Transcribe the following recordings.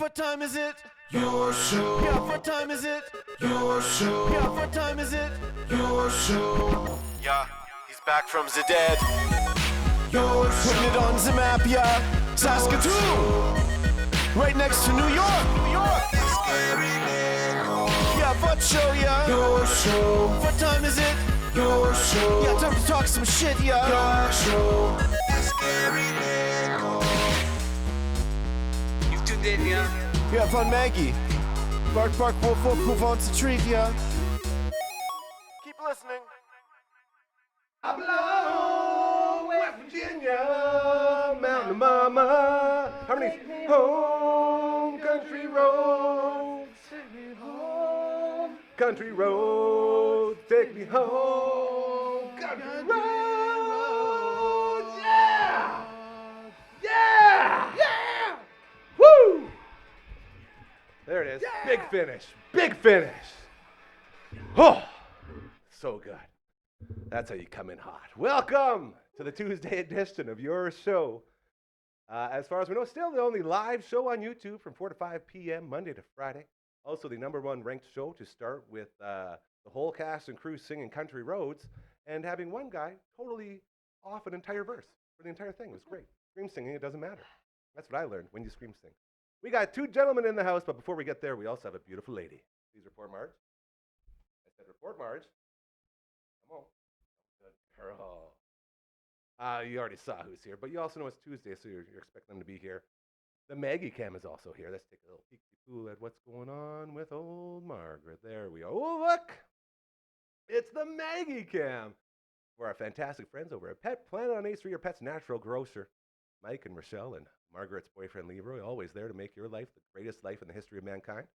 What time is it? Your show. Yeah, what time is it? Your show. Yeah, what time is it? Your show. Yeah, he's back from the dead. Your show. Putting it on the map, yeah. Saskatoon. Right next to New York. New York. Yeah, what show, yeah. Your show. What time is it? Your show. Yeah, time to talk some shit, yeah. Your show. You've tuned in, yeah? Yeah, fun Maggie. Bark, bark, wolf, wolf, who wants a treat, yeah? Keep listening. I belong West Virginia, Mountain Mama. How many home country roads? Take me home. Country roads, take me home. Country roads, yeah! Yeah! Yeah! Woo! There it is. Yeah. Big finish. Big finish. Oh, so good. That's how you come in hot. Welcome to the Tuesday edition of your show. As far as we know, still the only live show on YouTube from 4 to 5 p.m. Monday to Friday. Also the #1 ranked show to start with the whole cast and crew singing Country Roads and having one guy totally off an entire verse for the entire thing. It was great. Scream singing, it doesn't matter. That's what I learned when you scream sing. We got two gentlemen in the house, but before we get there, we also have a beautiful lady. Please report Marge. I said report Marge. Come on. Good girl. You already saw who's here, but you also know it's Tuesday, so you're expecting them to be here. The Maggie Cam is also here. Let's take a little peek at what's going on with old Margaret. There we go. Oh, look! It's the Maggie Cam. For our fantastic friends over at Pet Planet on 8th Street, your pet's natural grocer. Mike and Rochelle and Margaret's boyfriend Leroy, always there to make your life the greatest life in the history of mankind.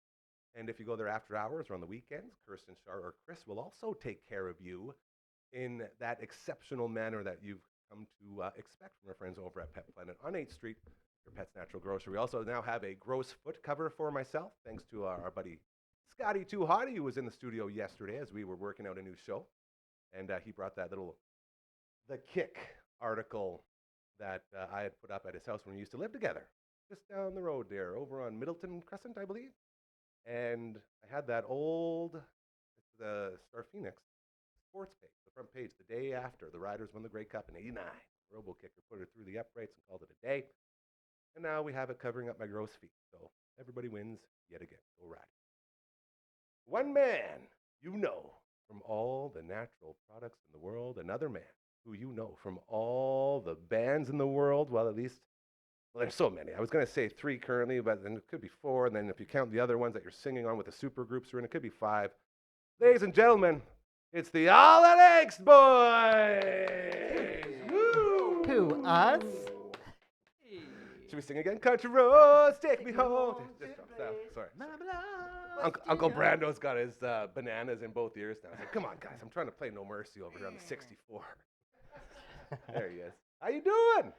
And if you go there after hours or on the weekends, Kirsten, Shar, or Chris will also take care of you in that exceptional manner that you've come to expect from our friends over at Pet Planet on 8th Street, your pet's natural grocer. We also now have a gross foot cover for myself, thanks to our buddy Scotty Too Hottie, who was in the studio yesterday as we were working out a new show. And he brought that little The Kick article that I had put up at his house when we used to live together, just down the road there, over on Middleton Crescent, I believe. And I had that old, the Star Phoenix sports page, the front page, the day after the Riders won the Grey Cup in '89. Robo-Kicker put it through the uprights and called it a day. And now we have it covering up my gross feet. So everybody wins yet again. Go Riders. One man you know from all the natural products in the world, another man who you know from all the bands in the world, well, at least, well, there's so many. I was going to say 3 currently, but then it could be 4, and then if you count the other ones that you're singing on with the super groups are in, it could be 5. Ladies and gentlemen, it's the All That Eggs Boys! Woo! Who, us? Should we sing again? Country roads, take me home. Just drop down. Sorry. Uncle Brando's got his bananas in both ears now. I said, come on, guys. I'm trying to play No Mercy over here on the 64. There he is. How you doing?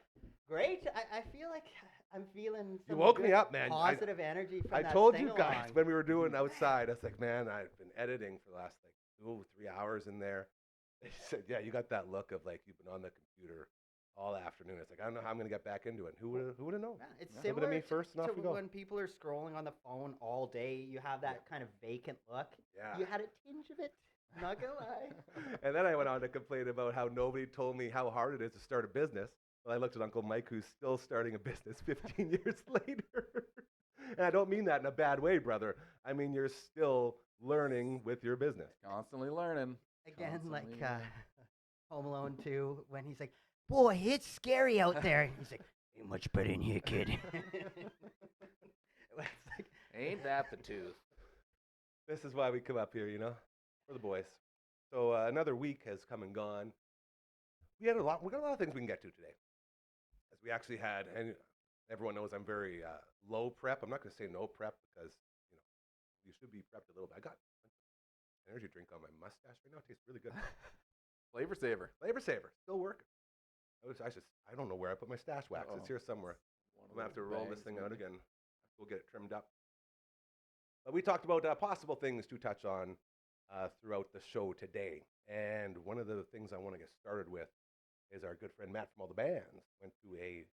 Great. I feel like I'm feeling some You woke me up, man. positive energy from I that told you sing-along. guys when we were doing outside, I was like, man, I've been editing for the last 2-3 hours in there. They said, yeah, you got that look of like you've been on the computer all afternoon. It's like, I don't know how I'm going to get back into it. Who would have known? Yeah, it's Give it similar to me first and off to we go. when people are scrolling on the phone all day. You have that kind of vacant look. Yeah. You had a tinge of it. Not gonna lie. And then I went on to complain about how nobody told me how hard it is to start a business. Well, I looked at Uncle Mike, who's still starting a business 15 years later. And I don't mean that in a bad way, brother. I mean, you're still learning with your business. Constantly learning. Again, Constantly like learning. Home Alone 2, when he's like, boy, it's scary out there. He's like, ain't much better in here, kid. It's like, Ain't that the tooth? This is why we come up here, you know, for the boys. So another week has come and gone. We got a lot of things we can get to today. As we actually had, and everyone knows I'm very low prep. I'm not going to say no prep because, you know, you should be prepped a little bit. I got an energy drink on my mustache right now. It tastes really good. Flavor saver. Flavor saver, still working. I don't know where I put my stash wax. It's here somewhere. I'm going to have to roll this thing out again. We'll get it trimmed up. But we talked about possible things to touch on throughout the show today. And one of the things I want to get started with is our good friend Matt from all the bands went to a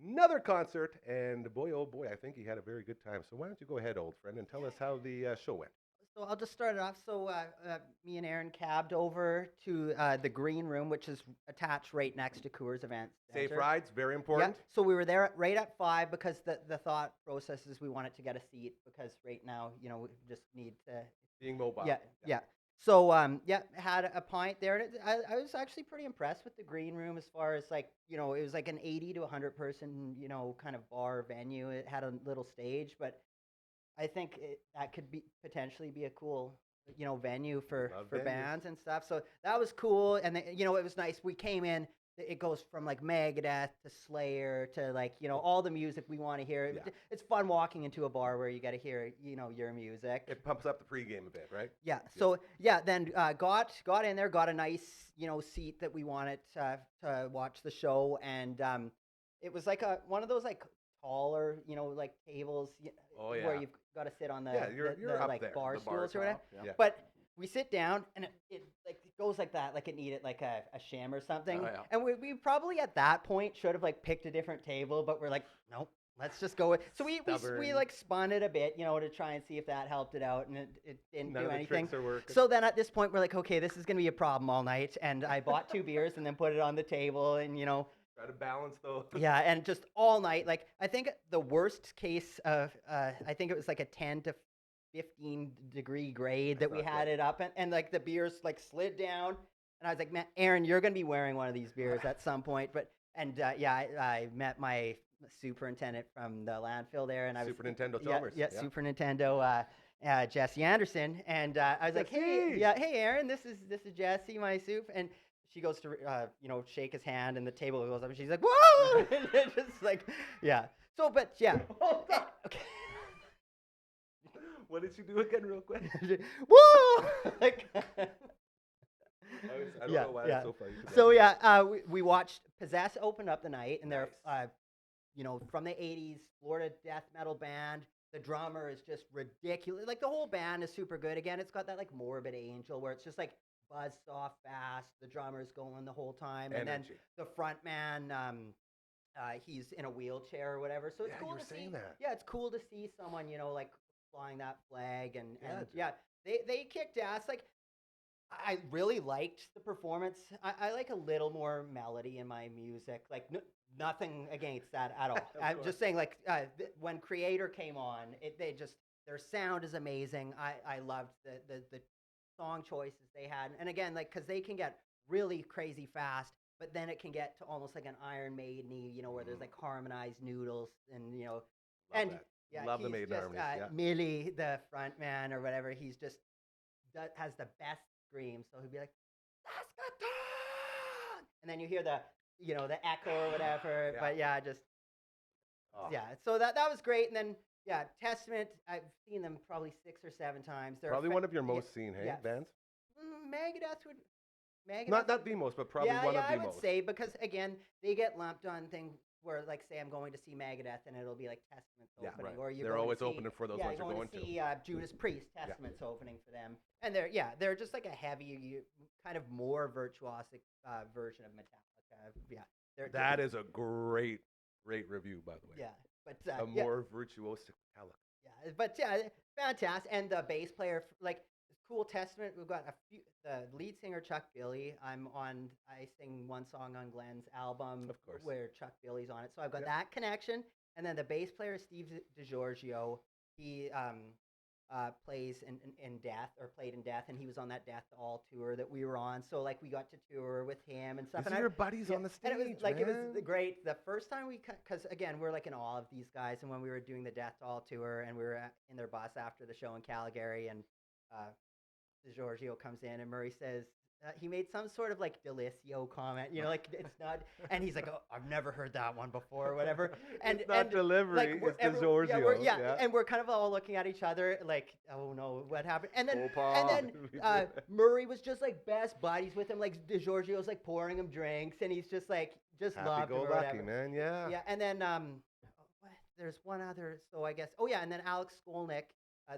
another concert, and boy, oh boy, I think he had a very good time. So why don't you go ahead, old friend, and tell us how the show went? So I'll just start it off. So me and Aaron cabbed over to the green room, which is attached right next to Coors Event Safe Center. rides, very Yeah. important. So we were there right at 5 because the thought process is we wanted to get a seat because right now, we just need to. Being mobile. Yeah. So had a pint there. And I was actually pretty impressed with the green room as far as like, it was like an 80 to 100 person, kind of bar venue. It had a little stage, but I think that could be potentially be a cool, venue for Love for venues. bands and stuff. So that was cool, and it was nice. We came in. It goes from like Megadeth to Slayer to like all the music we want to hear. Yeah. It's fun walking into a bar where you got to hear your music. It pumps up the pregame a bit, right? Yeah. So then got in there, got a nice seat that we wanted to watch the show, and it was like one of those like taller like tables Oh, yeah. where you've got to sit on the Yeah, you're the, up like there, bar the bar stools or whatever. top, yeah. Yeah. But we sit down and it like it goes like that, like it needed like a sham or something. Oh, yeah. And we probably at that point should have like picked a different table, but we're like, nope. Let's just go with. So we Stubborn. like spun it a bit, to try and see if that helped it out, and it didn't None do of the anything. tricks are working. So then at this point, we're like, okay, this is gonna be a problem all night. And I bought 2 beers and then put it on the table, and Try to balance those. yeah, and just all night. Like I think the worst case of I think it was like a 10 to 15 degree grade that That's we not had good. it up, and like the beers like slid down, and I was like, man, Aaron, you're gonna be wearing one of these beers at some point. But I met my superintendent from the landfill there, and I was Super Nintendo yeah, Chalmers. yeah, Super Nintendo. Jesse Anderson, and I was like, hey, Jesse! hey, Aaron, this is Jesse, my soup, and she goes to shake his hand, and the table goes up, and she's like, whoa, and it's just like, yeah. So, but yeah, okay, What did she do again, real quick? whoa, like, I don't know why it's so funny. So yeah, we watched Possess open up the night, and they're Nice. from the '80s Florida death metal band. The drummer is just ridiculous. Like the whole band is super good. Again, it's got that like Morbid Angel where it's just like buzzed off fast. The drummer's going the whole time, and then Energy. the front man, he's in a wheelchair or whatever. So it's Yeah, cool you were to see. saying that. Yeah, it's cool to see someone like flying that flag, and dude. yeah, they kicked ass. Like I really liked the performance. I like a little more melody in my music. Like nothing against that at all. I'm course. just saying, like when Creator came on, their sound is amazing. I loved the song choices they had, and again, like because they can get really crazy fast, but then it can get to almost like an Iron Maiden-y, where there's like harmonized noodles, and Love and that. yeah, Love the he's Maiden just, harmonies, yeah. Millie, the front man or whatever, he's just has the best scream. So he'd be like, Saskatoon! And then you hear the echo or whatever. Yeah. But yeah, just Oh. yeah. So that was great. And then yeah, Testament. I've seen them probably 6 or 7 times. They're Probably one of your yeah, most seen, hey, yeah. bands? Megadeth would. Megadeth Not the most, but probably yeah, one yeah, of the I would most. say because again, they get lumped on things where, like, say I'm going to see Megadeth, and it'll be like Testament's Yeah, opening, right. or you're They're going always to see, opening for those yeah, ones you're going to to. see Judas Priest, Testament's opening for them, and they're just like a heavy, kind of more virtuosic version of Metallica. Yeah, That is a great review, by the way. yeah, but A more virtuosic Metallica. yeah, but yeah, fantastic. And the bass player, like, it's cool. Testament. We've got the lead singer Chuck Billy. I sing one song on Glenn's album, Of course. where Chuck Billy's on it. So I've got Yep. that connection. And then the bass player Steve DiGiorgio. He plays in Death, or played in Death, and he was on that Death All tour that we were on. So like we got to tour with him and stuff. These And are your buddies on the stage, and it was like it was man. great. The first time because again we're like in awe of these guys, and when we were doing the Death All tour, and we were in their bus after the show in Calgary, and DiGiorgio comes in, and Murray says he made some sort of like Delicio comment, like it's not, and he's like, oh, I've never heard that one before, or whatever. And It's not delivery, we're- it's DiGiorgio. yeah, and we're kind of all looking at each other like, oh no, what happened? And then Faux pas. Murray was just like best buddies with him, like DiGiorgio's like pouring him drinks, and he's just like Happy loved him go or lucky, whatever. man. Yeah. Yeah, and then there's one other. So I guess. Oh yeah, and then Alex Skolnick,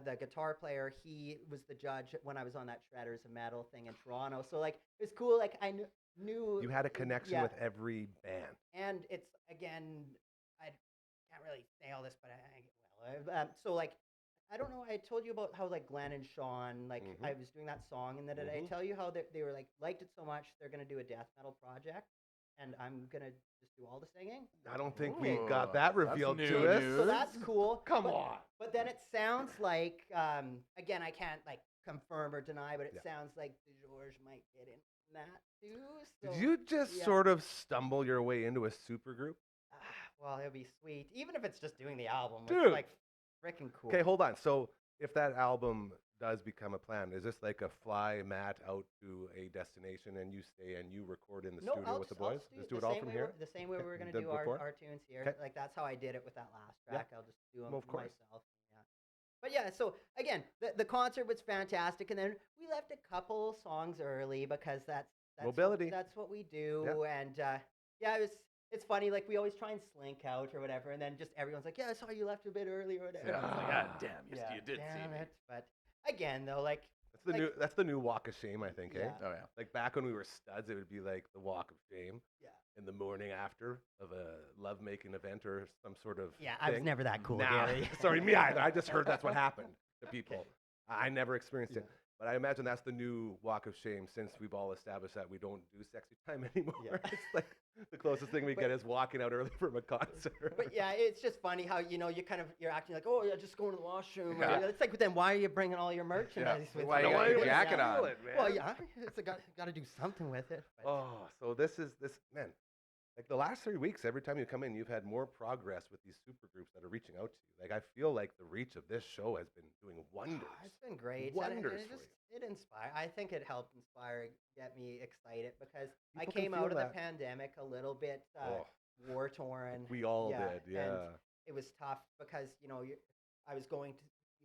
the guitar player, he was the judge when I was on that Shredders of Metal thing in Toronto. So like it's cool. Like I knew You had a connection yeah. with every band. And it's again really say all this, but so like, I don't know. I told you about how like Glenn and Sean, like Mhm. I was doing that song, and then did I Mhm. tell you how they were like liked it so much they're gonna do a death metal project, and I'm gonna just do all the singing. I don't think we got Ooh, that that's revealed new to us. news. So that's cool. Come but, on. But then it sounds like, again, I can't like confirm or deny, but it Yeah. sounds like George might get in that too. So, Did you just yeah. sort of stumble your way into a supergroup? Well, it'll be sweet, even if it's just doing the album. Dude. It's like freaking cool. Okay, hold on. So if that album does become a plan, is this like a fly Matt out to a destination and you stay and you record in the No, studio I'll with the I'll boys? Just do it all from here? The same way Okay, we were gonna done do before? our tunes here. Okay. Like that's how I did it with that last Yeah. track. I'll just do them Well, of course. myself. Yeah. But yeah, so again, the concert was fantastic, and then we left a couple songs early because that's Mobility. That's what we do, and yeah, it's funny. Like we always try and slink out or whatever, and then just everyone's like, "Yeah, I saw you left a bit early or whatever." Yeah, It's like, God damn, you did damn see me. it. But again, though, like That's the new walk of shame, I think, eh? Yeah. Oh yeah. Like back when we were studs, it would be like the walk of shame yeah, in the morning after of a lovemaking event or some sort of yeah, I was thing. never that cool, Nah, Gary. sorry, me either. I just heard that's what happened to people. Okay. I never experienced it. Yeah. But I imagine that's the new walk of shame since we've all established that we don't do sexy time anymore. Yeah. It's like the closest thing we get is walking out early from a concert. But yeah, it's just funny how you're acting like, oh yeah, just going to the washroom. Yeah. It's like, then why are you bringing all your merchandise with Why you? you got your Yeah. jacket on? Well, yeah, it's got to do something with it. But Oh, so this man. Like the last 3 weeks, every time you come in, you've had more progress with these super groups that are reaching out to you. Like I feel like the reach of this show has been doing wonders. It's been great. Wonders And for it inspired. I think it helped inspire, get me excited because I People can came feel out of that. the pandemic a little bit Oh. war torn. We all Yeah, did, yeah. and it was tough because I was going to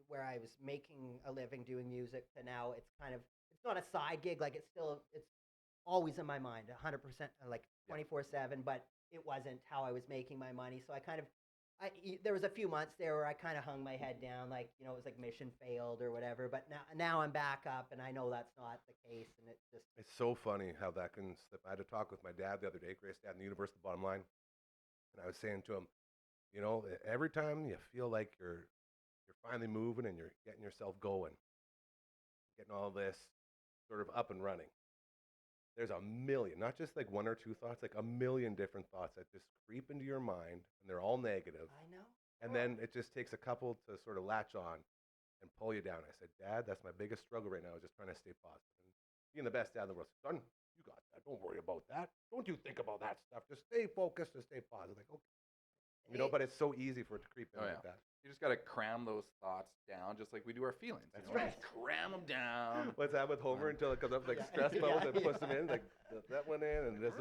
where I was making a living doing music to now it's not a side gig, like it's always in my mind 100% like 24/7, but it wasn't how I was making my money. So there was a few months there where I kind of hung my head down, like it was like mission failed or whatever, but now I'm back up and I know that's not the case, and it's just It's so funny how that can slip. I had a talk with my dad the other day, Grace Dad in the universe, the bottom line. And I was saying to him, every time you feel like you're finally moving and you're getting yourself going, getting all this sort of up and running, there's a million, not just like one or two thoughts, like a million different thoughts that just creep into your mind, and they're all negative. I know. And then it just takes a couple to sort of latch on and pull you down. I said, Dad, that's my biggest struggle right now, is just trying to stay positive. And being the best dad in the world, son, you got that. Don't worry about that. Don't you think about that stuff. Just stay focused and stay positive. Like, okay. But it's so easy for it to creep in Oh, like yeah. that. You just gotta cram those thoughts down, just like we do our feelings. That's you know? right. Just cram them down. What's that with Homer until it comes up like Yeah. stress balls and Yeah. puts them in, like that one in and this.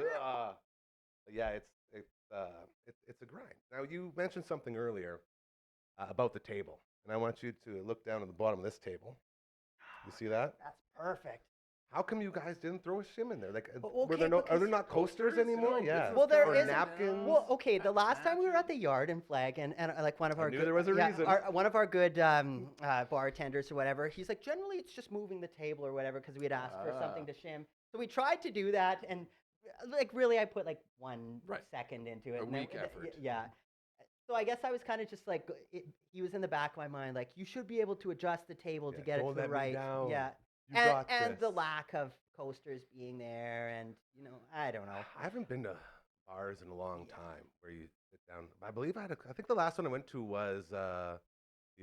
Yeah, it's a grind. Now you mentioned something earlier about the table, and I want you to look down at the bottom of this table. You see that? That's perfect. How come you guys didn't throw a shim in there? Like, Well, were there okay, are there because- not coasters Coasters? anymore? No, Yeah. this Well, there or is napkins. Well, okay. The last time we were at the Yard in Flag, and like one of I our knew good, there was a reason. one of our good bartenders or whatever, he's like, generally it's just moving the table or whatever because we had asked for something to shim. So we tried to do that, and like really, I put like 1 Right. second into it. A and then- weak effort. Yeah. So I guess I was kind of just like, he was in the back of my mind, like you should be able to adjust the table to Yeah, get it don't to the let me right. down. Yeah. You got And the this. lack of coasters being there, and I don't know. I haven't been to bars in a long time where you sit down. I believe I think the last one I went to was the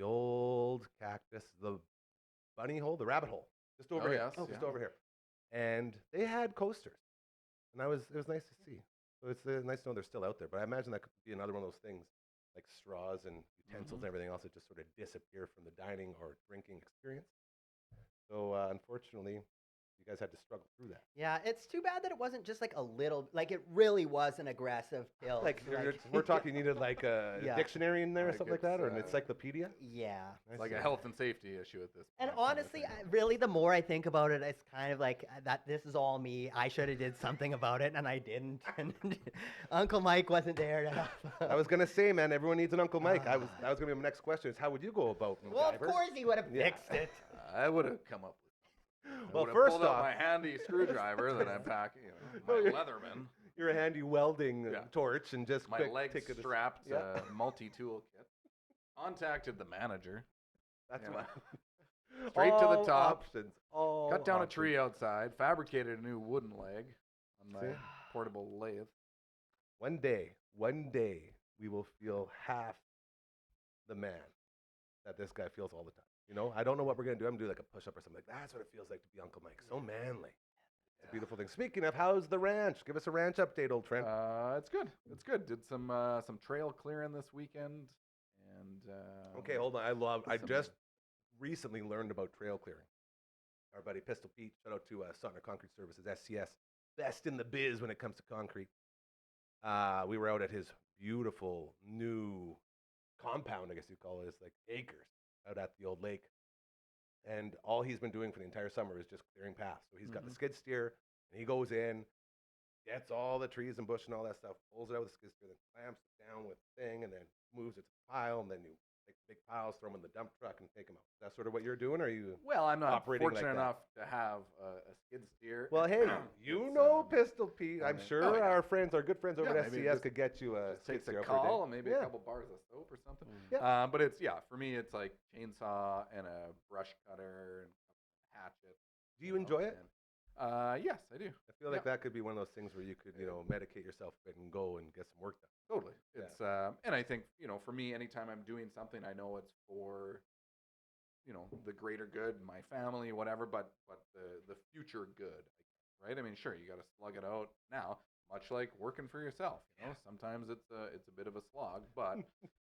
old Cactus, the bunny hole, the rabbit hole, just over here, yes, just yeah. over here. And they had coasters, and it was nice to see. So it's nice to know they're still out there. But I imagine that could be another one of those things, like straws and utensils and everything else that just sort of disappear from the dining or drinking experience. So unfortunately, you guys had to struggle through that. Yeah, it's too bad that it wasn't just like a little, like it really was an aggressive pill. Like we're talking, you needed like a Yeah. dictionary in there or Like something like that, or an it's, encyclopedia. Yeah. I Like see. a health and safety issue at this point. And kind of honestly, thing. really, the more I think about it, it's kind of like that. This is all me. I should have did something about it, and I didn't. And Uncle Mike wasn't there to help. I was gonna say, man, everyone needs an Uncle Mike. That was gonna be my next question. Is how would you go about MacGyver? Well, of course he would have Yeah. fixed it. I would have come up with something. I Well, would've first pulled out off- my handy screwdriver that I'm packing, my Leatherman. your handy welding Yeah. torch and just My quick legs take it. strapped, Yeah. multi-tool kit. Contacted the manager. That's you what. know. Straight to the All top. Options. All Cut down a options. tree outside. Fabricated a new wooden leg on my See? portable lathe. One day, we will feel half the man that this guy feels all the time. You know, I don't know what we're gonna do. I'm gonna do like a push-up or something. Like that's what it feels like to be Uncle Mike. So manly. It's a beautiful thing. Speaking of, how's the ranch? Give us a ranch update, old friend. It's good. It's good. Did some trail clearing this weekend, and Okay, hold on. I some- just recently learned about trail clearing. Our buddy Pistol Pete, shout out to Sutner Concrete Services, SCS, best in the biz when it comes to concrete. We were out at his beautiful new compound, I guess you'd call it. It's like acres out at the old lake. And all he's been doing for the entire summer is just clearing paths. So he's got the skid steer, and he goes in, gets all the trees and bush and all that stuff, pulls it out with the skid steer, then clamps it down with the thing, and then moves it to the pile, and then you take the big piles, throw them in the dump truck, and take them out. Is that sort of what you're doing, or are you? Well, I'm not operating like fortunate that? enough to have a skid steer. Well, hey, you It's, know Pistol Pete. I'm yeah. sure Oh, yeah. our friends, our good friends over Yeah, at maybe SCS just- could get you a Just skid takes steer a out for day. call and maybe Yeah. a couple bars of soap or something. Yeah. But it's for me, it's like chainsaw and a brush cutter and a hatchet. Do you enjoy it? Yes, I do. I feel like that could be one of those things where you could, medicate yourself a bit and go and get some work done. Totally. Yeah. It's and I think for me, anytime I'm doing something, I know it's for the greater good, my family, whatever. But the future good, right? I mean, sure, you got to slug it out now, much like working for yourself. Sometimes it's a bit of a slog, but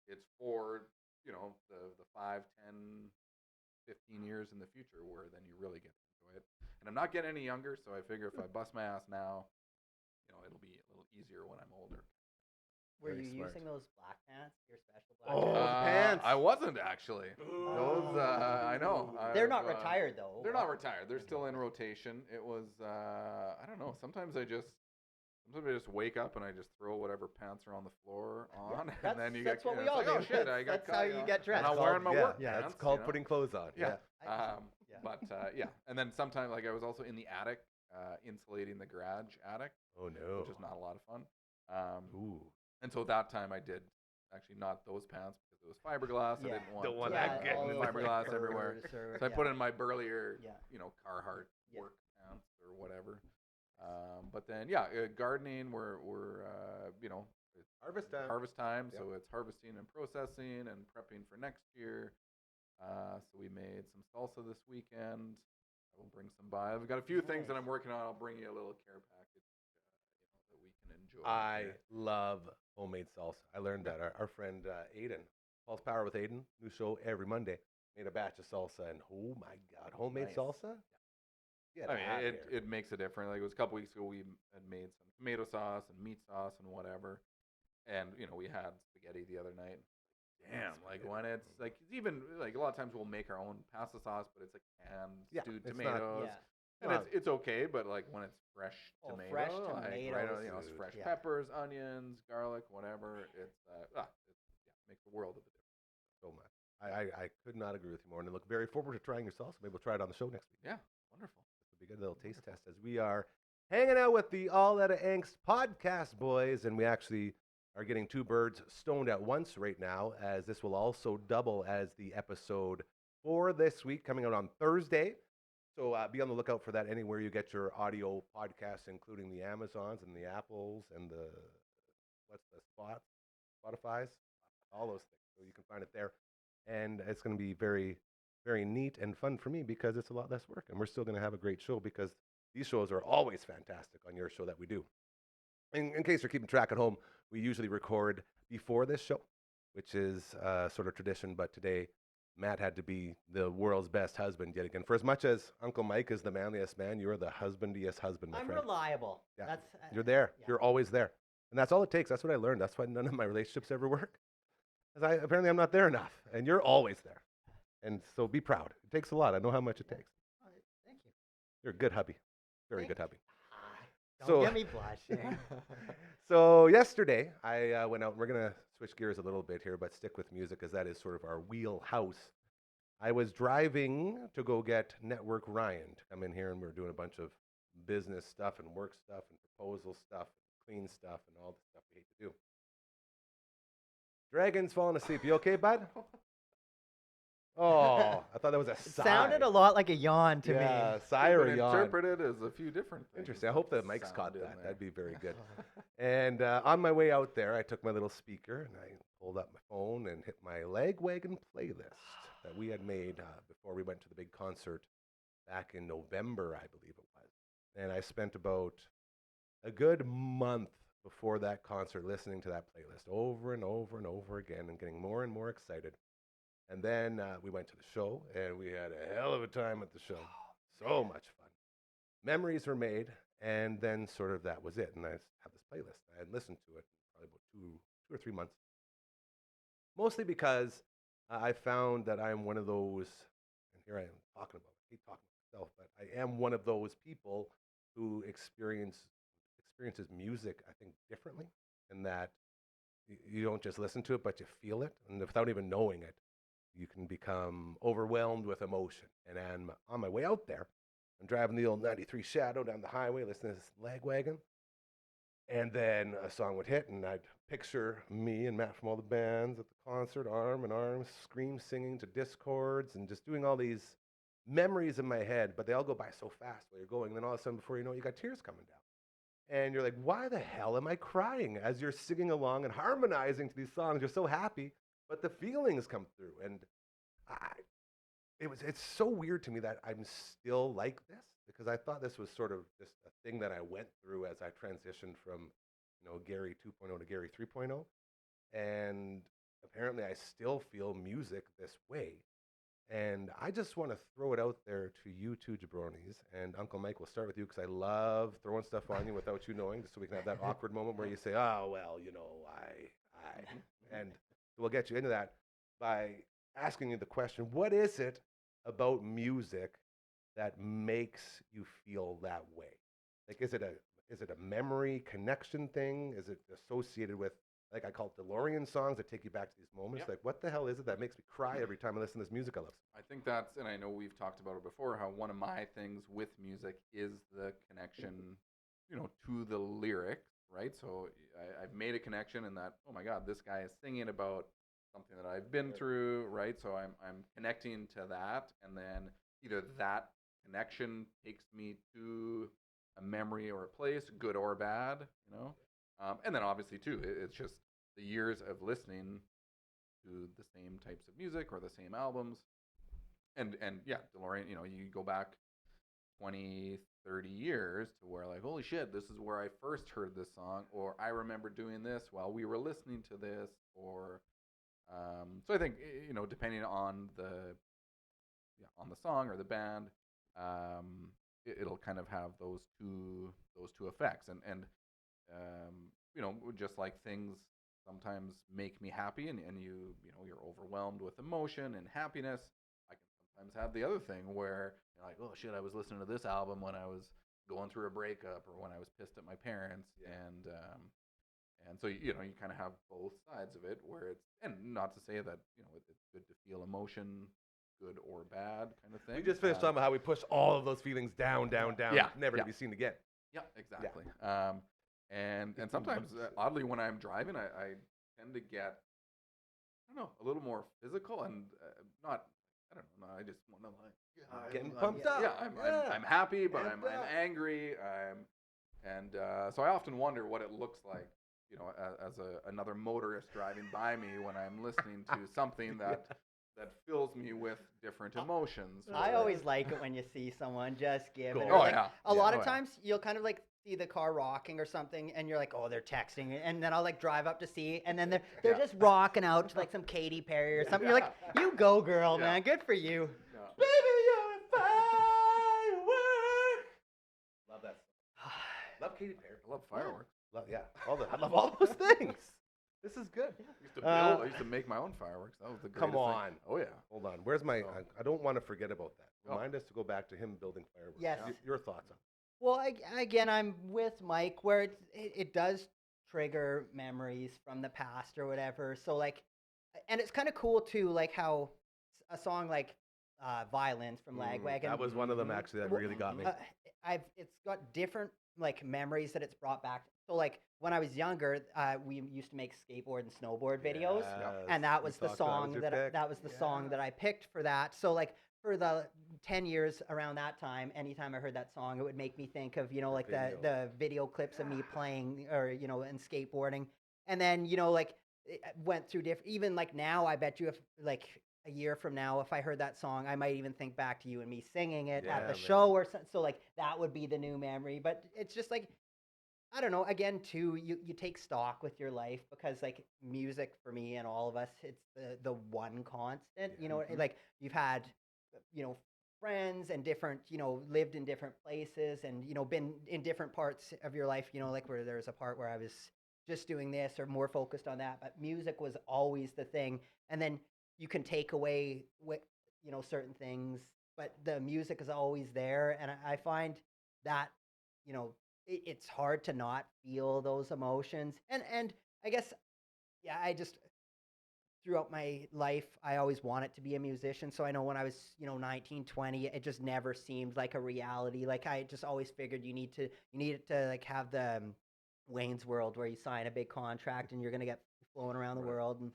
it's for the 5, 10, 15 years in the future where then you really get to enjoy it. And I'm not getting any younger, so I figure if I bust my ass now, it'll be a little easier when I'm older. Were Very you smart. using those black pants? Your special black Oh, pants? the pants. I wasn't actually. Those I know. They're not I've, retired though. They're not retired. They're still in rotation. It was I don't know. Sometimes I just wake up and I just throw whatever pants are on the floor on, and then you that's get. what we it's all like, do. Oh shit! I got That's how you get dressed. And I'm wearing my work Yeah, pants. it's called you know? putting clothes on. Yeah. Yeah. But and then sometimes like I was also in the attic, insulating the garage attic, Oh no. which is not a lot of fun. Ooh. And so that time I did actually not those pants because it was fiberglass. Yeah. I didn't want Don't want Yeah, that getting all in those, the fiberglass like, everywhere. burrs or- So I put in my burlier, Yeah. Carhartt Yeah. work pants or whatever. But then, gardening. We're it's Harvest time. harvest time, Yep. so it's harvesting and processing and prepping for next year. So we made some salsa this weekend. I will bring some by. I've got a few things that Nice. I'm working on. I'll bring you a little care package, that we can enjoy. I love homemade salsa. I learned that. Our friend Aiden, Pulse Power with Aiden, new show every Monday, made a batch of salsa, and oh my God, homemade Nice. salsa? Get I mean, outta here. it makes a difference. Like it was a couple weeks ago, we had made some tomato sauce and meat sauce and whatever, and we had spaghetti the other night. Damn, like when it's like even like a lot of times we'll make our own pasta sauce, but it's like canned Yeah, stewed it's not- tomatoes, Yeah. and Well- it's okay. But like when it's fresh Oh, tomato, fresh like, right, tomatoes. it's fresh Yeah. peppers, onions, garlic, whatever. It makes a world of a difference. So much. I could not agree with you more, and I look very forward to trying your salsa. Maybe we'll try it on the show next week. Yeah, wonderful. This will be a good little taste test as we are hanging out with the All Outta Angst podcast boys, and we actually are getting two birds stoned at once right now, as this will also double as the episode for this week, coming out on Thursday. So be on the lookout for that anywhere you get your audio podcasts, including the Amazons and the Apples and the Spotify's, all those things. So you can find it there, and it's going to be very, very neat and fun for me because it's a lot less work, and we're still going to have a great show because these shows are always fantastic on your show that we do. In case you're keeping track at home, we usually record before this show, which is sort of tradition, but today Matt had to be the world's best husband yet again. For as much as Uncle Mike is the manliest man, you're the husbandiest husband, my I'm friend. reliable. Yeah. That's You're there. yeah. You're always there. And that's all it takes. That's what I learned. That's why none of my relationships ever work. Because apparently I'm not there enough. And you're always there. And so be proud. It takes a lot. I know how much it takes. Oh, thank you. You're a good hubby. Very Thank good hubby. Don't So- get me blushing. So yesterday, I went out. We're going to switch gears a little bit here, but stick with music as that is sort of our wheelhouse. I was driving to go get Network Ryan to come in here, and we were doing a bunch of business stuff and work stuff and proposal stuff, clean stuff and all the stuff we hate to do. Dragon's falling asleep. You okay, bud? Oh, I thought that was a It sigh. sounded a lot like a yawn to yeah, me. sigh or Been a yawn. interpreted as a few different things. Interesting. I hope the that mic's caught sound in that. there. That'd be very good. And on my way out there, I took my little speaker and I pulled up my phone and hit my Lagwagon playlist that we had made before we went to the big concert back in November, I believe it was. And I spent about a good month before that concert listening to that playlist over and over and over again and getting more and more excited. And then we went to the show and we had a hell of a time at the show. So much fun. Memories were made, and then sort of that was it. And I have this playlist. I had listened to it probably about two or 3 months. Mostly because I found that I'm one of those, and here I am talking about it. I hate talking about myself, but I am one of those people who experiences music, I think, differently, in that you don't just listen to it, but you feel it, and without even knowing it, you can become overwhelmed with emotion. And I'm on my way out there. I'm driving the old 93 Shadow down the highway, listening to this Lagwagon. And then a song would hit, and I'd picture me and Matt from all the bands at the concert, arm in arm, scream singing to discords, and just doing all these memories in my head. But they all go by so fast while you're going. And then all of a sudden, before you know it, you got tears coming down. And you're like, why the hell am I crying? As you're singing along and harmonizing to these songs, you're so happy, but the feelings come through. And it's so weird to me that I'm still like this, because I thought this was sort of just a thing that I went through as I transitioned from, Gary 2.0 to Gary 3.0. And apparently I still feel music this way. And I just want to throw it out there to you two jabronis. And Uncle Mike, we'll start with you, because I love throwing stuff on you without you knowing, just so we can have that awkward moment where you say, oh, well, I. And we'll get you into that by asking you the question, what is it about music that makes you feel that way? Like, is it a memory connection thing? Is it associated with, like, I call it DeLorean songs that take you back to these moments? Yep. Like, what the hell is it that makes me cry every time I listen to this music I love? I think that's, and I know we've talked about it before, how one of my things with music is the connection, to the lyrics, right? So I've made a connection in that, oh my God, this guy is singing about something that I've been through, right? So I'm connecting to that, and then either that connection takes me to a memory or a place, good or bad, and then obviously too, it's just the years of listening to the same types of music or the same albums, and yeah, DeLorean, you go back 20, 30 years to where, like, holy shit, this is where I first heard this song, or I remember doing this while we were listening to this, or so I think, depending on the song or the band, it'll kind of have those two effects, and just like things sometimes make me happy, and you're overwhelmed with emotion and happiness. I can sometimes have the other thing where you're like, oh shit, I was listening to this album when I was going through a breakup or when I was pissed at my parents, and so you kind of have both sides of it, where it's, and not to say that it's good to feel emotion, good or bad, kind of thing. We just finished talking about how we push all of those feelings down, never to be seen again. Yeah, exactly. Yeah. And sometimes, oddly, when I'm driving, I tend to get, I don't know, a little more physical, and not, I don't know, I just want to, like, getting pumped up. Yeah, I'm happy, but I'm angry. So I often wonder what it looks like, as another motorist driving by me when I'm listening to something that fills me with different emotions. I always like it when you see someone just give. Cool. And Oh, like, yeah. A lot of times you'll kind of like see the car rocking or something, and you're like, oh, they're texting, and then I'll like drive up to see, and then they're just rocking out to like some Katy Perry or something. You're like, you go, girl, man, good for you. Yeah. Baby, you're a firework. Love that song. Love Katy Perry. I love fireworks. I love all those things. This is good. I used to make my own fireworks. That was the greatest Come on. thing. Oh, yeah. Hold on. Where's my? So- I don't want to forget about that. Oh. Remind us to go back to him building fireworks. Yes. Your thoughts on it. Well, again, I'm with Mike, where it does trigger memories from the past or whatever. So like, and it's kind of cool too, like how a song like Violence from Lagwagon. That was one of them actually that really got me. It's got different like memories that it's brought back. So like when I was younger, we used to make skateboard and snowboard videos, and that was the song that was the song that I picked for that. So like for the 10 years around that time, anytime I heard that song, it would make me think of, like the video clips of me playing or, and skateboarding. And then, like it went through different, even like now, I bet you if like a year from now, if I heard that song, I might even think back to you and me singing it at the show or something. So like that would be the new memory. But it's just like, I don't know. Again, too, you take stock with your life because like music for me and all of us, it's the one constant. Like you've had, friends and different, lived in different places and been in different parts of your life. Like where there's a part where I was just doing this or more focused on that, but music was always the thing. And then you can take away what certain things, but the music is always there, and I find that it's hard to not feel those emotions. And I guess, yeah, I just throughout my life I always wanted to be a musician. So I know when I was 19, 20, it just never seemed like a reality. Like I just always figured you needed to like have the Wayne's World where you sign a big contract and you're going to get flown around the world. And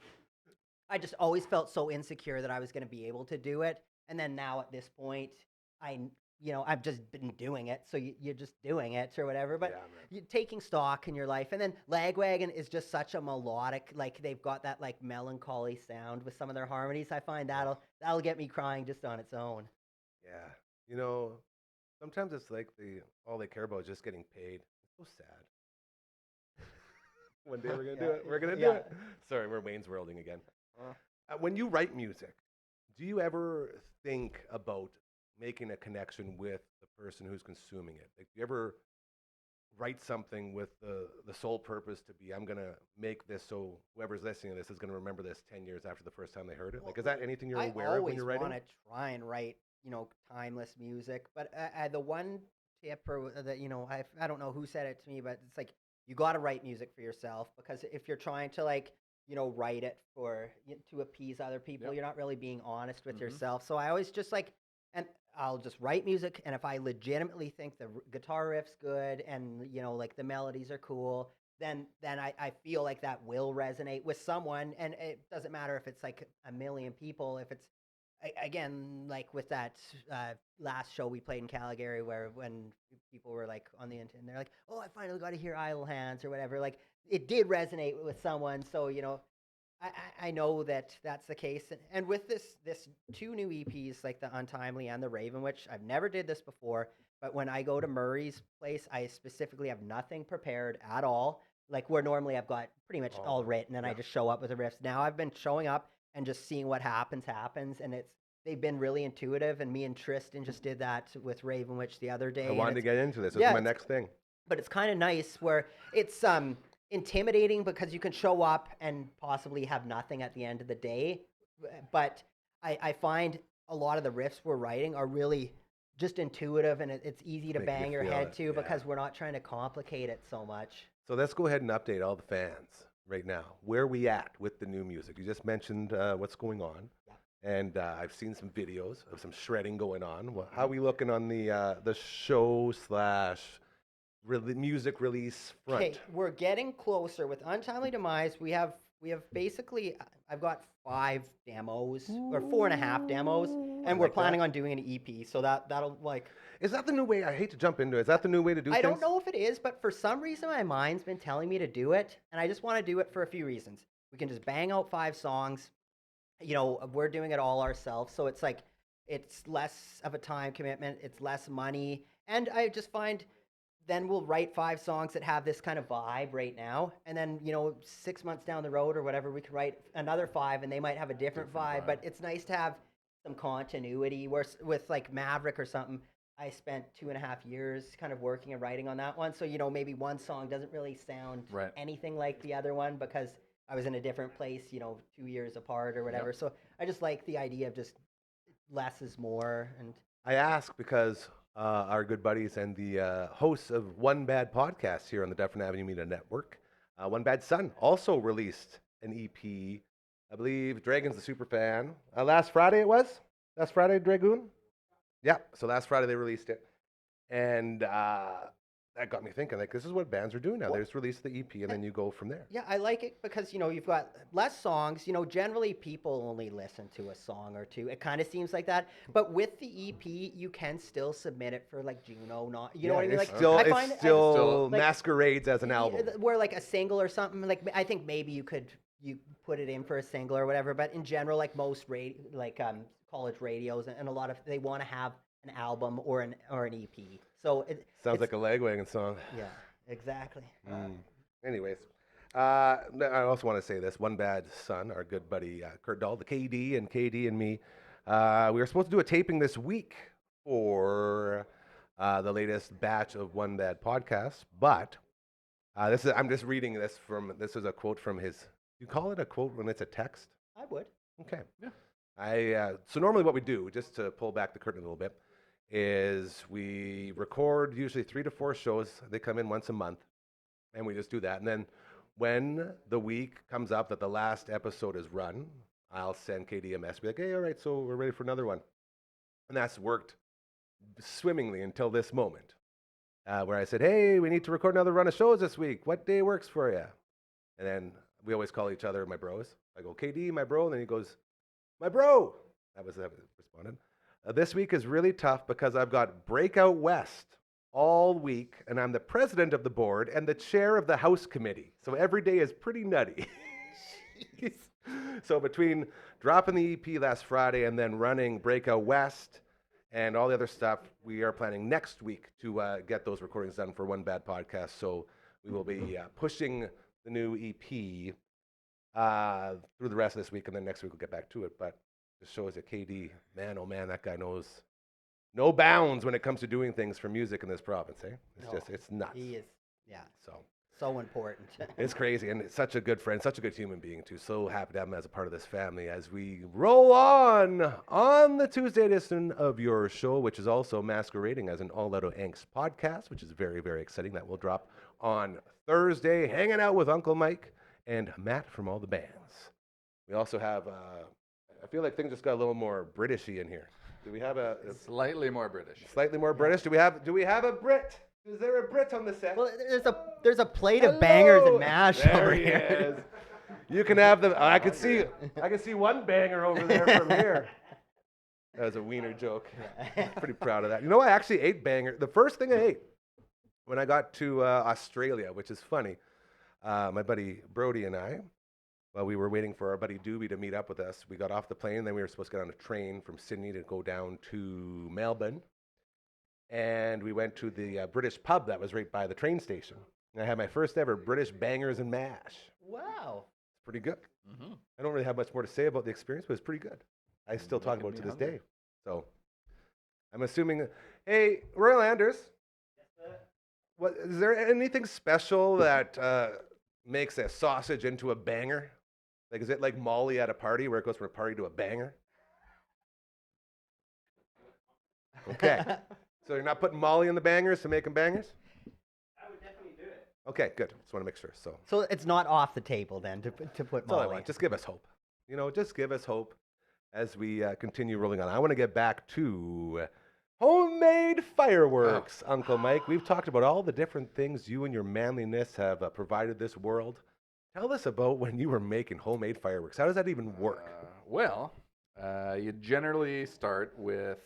I just always felt so insecure that I was going to be able to do it. And then now at this point, I've just been doing it. So you're just doing it or whatever. But you're taking stock in your life. And then Lagwagon is just such a melodic, like they've got that like melancholy sound with some of their harmonies. I find that'll get me crying just on its own. Yeah. Sometimes it's like all they care about is just getting paid. It's so sad. One day we're going to do it. We're going to do it. Sorry, we're Wayne's Worlding again. When you write music, do you ever think about making a connection with the person who's consuming it? Like, do you ever write something with the sole purpose to be, I'm going to make this so whoever's listening to this is going to remember this 10 years after the first time they heard it? Like, is that anything you're aware of when you're writing? I always want to try and write, timeless music. But the one tip or that, I don't know who said it to me, but it's like, you got to write music for yourself, because if you're trying to like, write it to appease other people, you're not really being honest with yourself. So I always just like, and I'll just write music, and if I legitimately think the guitar riff's good and like the melodies are cool, then I feel like that will resonate with someone. And it doesn't matter if it's like a million people. If it's again like with that last show we played in Calgary, where when people were like on the internet, they're like, oh, I finally got to hear Idle Hands or whatever, like it did resonate with someone. So I know that that's the case. And with this 2 new EPs, like the Untimely and the Raven, which I've never did this before, but when I go to Murray's place, I specifically have nothing prepared at all. Like where normally I've got pretty much all written and I just show up with the riffs. Now I've been showing up and just seeing what happens, and they've been really intuitive. And me and Tristan just did that with Raven Witch the other day. I wanted to get into this. This is my next thing. But it's kind of nice where it's intimidating because you can show up and possibly have nothing at the end of the day. But I find a lot of the riffs we're writing are really just intuitive, and it's easy to bang your head to because we're not trying to complicate it so much. So let's go ahead and update all the fans right now. Where are we at with the new music? You just mentioned what's going on. And I've seen some videos of some shredding going on. Well, how are we looking on the show / music release front? Okay, we're getting closer. With Untimely Demise, we have basically, I've got 5 demos or 4.5 demos, and we're planning on doing an EP. So that'll like. Is that the new way? I hate to jump into it. Is that the new way to do things? I don't know if it is, but for some reason my mind's been telling me to do it, and I just want to do it for a few reasons. We can just bang out 5 songs. We're doing it all ourselves, so it's like it's less of a time commitment, it's less money, and I just find then we'll write 5 songs that have this kind of vibe right now, and then 6 months down the road or whatever, we could write another 5 and they might have a different vibe. But it's nice to have some continuity. Where with like Maverick or something, I spent 2.5 years kind of working and writing on that one, so maybe one song doesn't really sound anything like the other one because I was in a different place 2 years apart or whatever. So I just like the idea of just less is more. And I ask because our good buddies and the hosts of One Bad Podcast here on the Dufferin Avenue Media Network, One Bad Son, also released an EP. I believe Dragon's the super fan. Last Friday it was? Last Friday, Dragoon? Yeah, so last Friday they released it. And that got me thinking, like, this is what bands are doing now. Well- They just release the EP and then you go from there. Yeah, I like it because, you've got less songs. Generally people only listen to a song or two. It kind of seems like that. But with the EP, you can still submit it for like Juno, you know what I mean? It's Like still, I it's find still like, masquerades as an album. where like a single or something, like I think maybe you put it in for a single or whatever, but in general, like most college radios and a lot of, they want to have an album or an EP. So Sounds like a Lagwagon song. yeah, exactly. Anyways, I also want to say this. One Bad Son, our good buddy Kurt Dahl, the KD and me, we were supposed to do a taping this week for the latest batch of One Bad podcasts, but I'm just reading this this is a quote from his. You call it a quote when it's a text? I would. Okay. Yeah. So normally what we do, just to pull back the curtain a little bit, is we record usually 3 to 4 shows. They come in once a month, and we just do that. And then when the week comes up that the last episode is run, I'll send KD a message, be like, hey, all right, so we're ready for another one. And that's worked swimmingly until this moment, where I said, hey, we need to record another run of shows this week. What day works for you? And then we always call each other my bros. I go, KD, my bro. And then he goes, my bro. That was responded. This week is really tough because I've got Breakout West all week, and I'm the president of the board and the chair of the house committee. So every day is pretty nutty. So between dropping the EP last Friday and then running Breakout West and all the other stuff, we are planning next week to get those recordings done for One Bad Podcast. So we will be pushing the new EP through the rest of this week, and then next week we'll get back to it. But it shows that KD, man, oh man, that guy knows no bounds when it comes to doing things for music in this province, eh? It's nuts. He is, yeah, so important. it's crazy, and it's such a good friend, such a good human being too. So happy to have him as a part of this family as we roll on the Tuesday edition of your show, which is also masquerading as an All Out of Angst podcast, which is very, very exciting. That will drop on Thursday, hanging out with Uncle Mike and Matt from all the bands. We also have, I feel like things just got a little more Britishy in here. Do we have a Slightly more British. Slightly more British? Do we have a Brit? Is there a Brit on the set? Well, there's a plate of bangers and mash there over he here. is. You can have them. I can see one banger over there from here. That was a wiener joke. Pretty proud of that. You know, I actually ate banger. The first thing I ate when I got to Australia, which is funny, my buddy Brody and I, while we were waiting for our buddy Doobie to meet up with us, we got off the plane, and then we were supposed to get on a train from Sydney to go down to Melbourne. And we went to the British pub that was right by the train station. And I had my first ever British bangers and mash. Wow. It's pretty good. Mm-hmm. I don't really have much more to say about the experience, but it's pretty good. I still talk about it to this day. So I'm assuming, hey, Royal Anders, what, is there anything special that makes a sausage into a banger? Like, is it like Molly at a party where it goes from a party to a banger? Okay. So you're not putting Molly in the bangers to make them bangers? I would definitely do it. Okay, good. Just want to make sure. So it's not off the table then to put That's all I Molly. want. Just give us hope. You know, just give us hope as we continue rolling on. I want to get back to homemade fireworks, Uncle Mike. We've talked about all the different things you and your manliness have provided this world. Tell us about when you were making homemade fireworks. How does that even work? You generally start with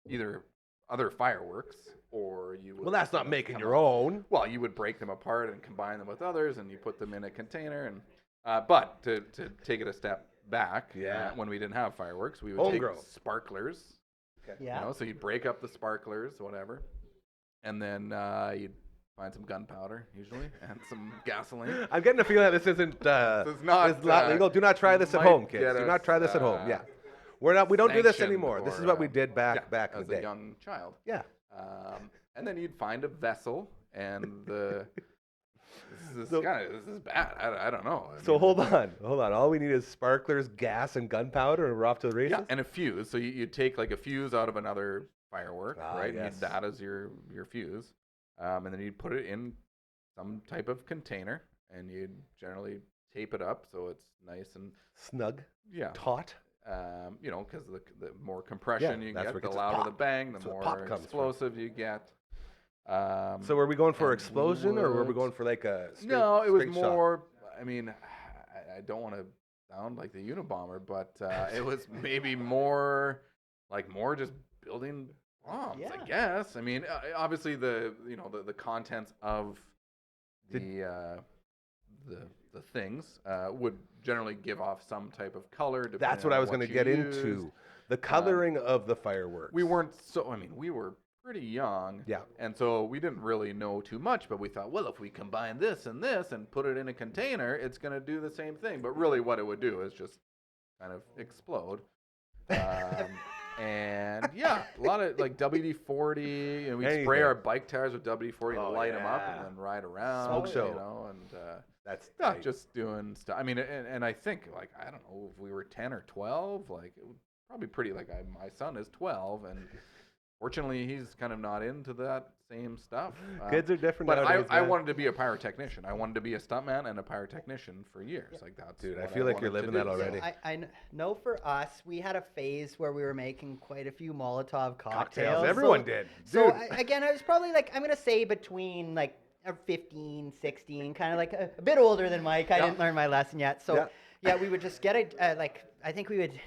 either other fireworks, or you would... Well, that's not making your own. Well, you would break them apart and combine them with others, and you put them in a container. And but to take it a step back, when we didn't have fireworks, we would Homegrown. take sparklers. Okay. Yeah. You know, so you'd break up the sparklers, whatever, and then you'd find some gunpowder, usually, and some gasoline. I'm getting a feeling that this isn't This is not, legal. Do not try this at might home, kids. get Do us, not try this at home. Yeah. We don't do this sanctioned anymore. This is or, what we did back in as the day. a young child. Yeah. And then you'd find a vessel, and this is bad. I don't know. I So mean, hold on. All we need is sparklers, gas, and gunpowder, and we're off to the races. Yeah, and a fuse. So you take like a fuse out of another firework, right? Yes. And you'd that as your fuse, and then you'd put it in some type of container, and you'd generally tape it up so it's nice and Snug, taut. You know, because the more compression you that's get, where it the gets louder pop. the bang, the That's where more pop comes from. explosive you get. So were we going for and explosion, or were we would- going for like a straight, No, it was straight shot? more. I mean, I don't want to sound like the Unabomber, but it was maybe more just building bombs. Yeah. I guess. I mean, obviously the the contents of the things would generally give off some type of color. That's depending what I on was going to you get used. into. The coloring of the fireworks. We weren't so. I mean, we were pretty young. Yeah. And so we didn't really know too much, but we thought, well, if we combine this and put it in a container, it's going to do the same thing. But really, what it would do is just kind of explode. And yeah, a lot of like WD-40, and we'd spray Anything. our bike tires with WD-40 to Oh, light them up yeah. and then ride around. Smoke show. You know, and That's yeah, tight. just doing stuff. I mean, and I think like I don't know if we were 10 or 12, like it would probably pretty like my son is 12, and fortunately he's kind of not into that same stuff. Kids are different But nowadays, I man. wanted to be a pyrotechnician. I wanted to be a stuntman and a pyrotechnician for years. Like that's Dude, I what feel like you're wanted to living that do. already. I know for us, we had a phase where we were making quite a few Molotov cocktails. Everyone so, did. So Dude. again, I was probably like, I'm going to say between like 15, 16, kind of like a bit older than Mike. I didn't learn my lesson yet. So yeah, we would just get I think we would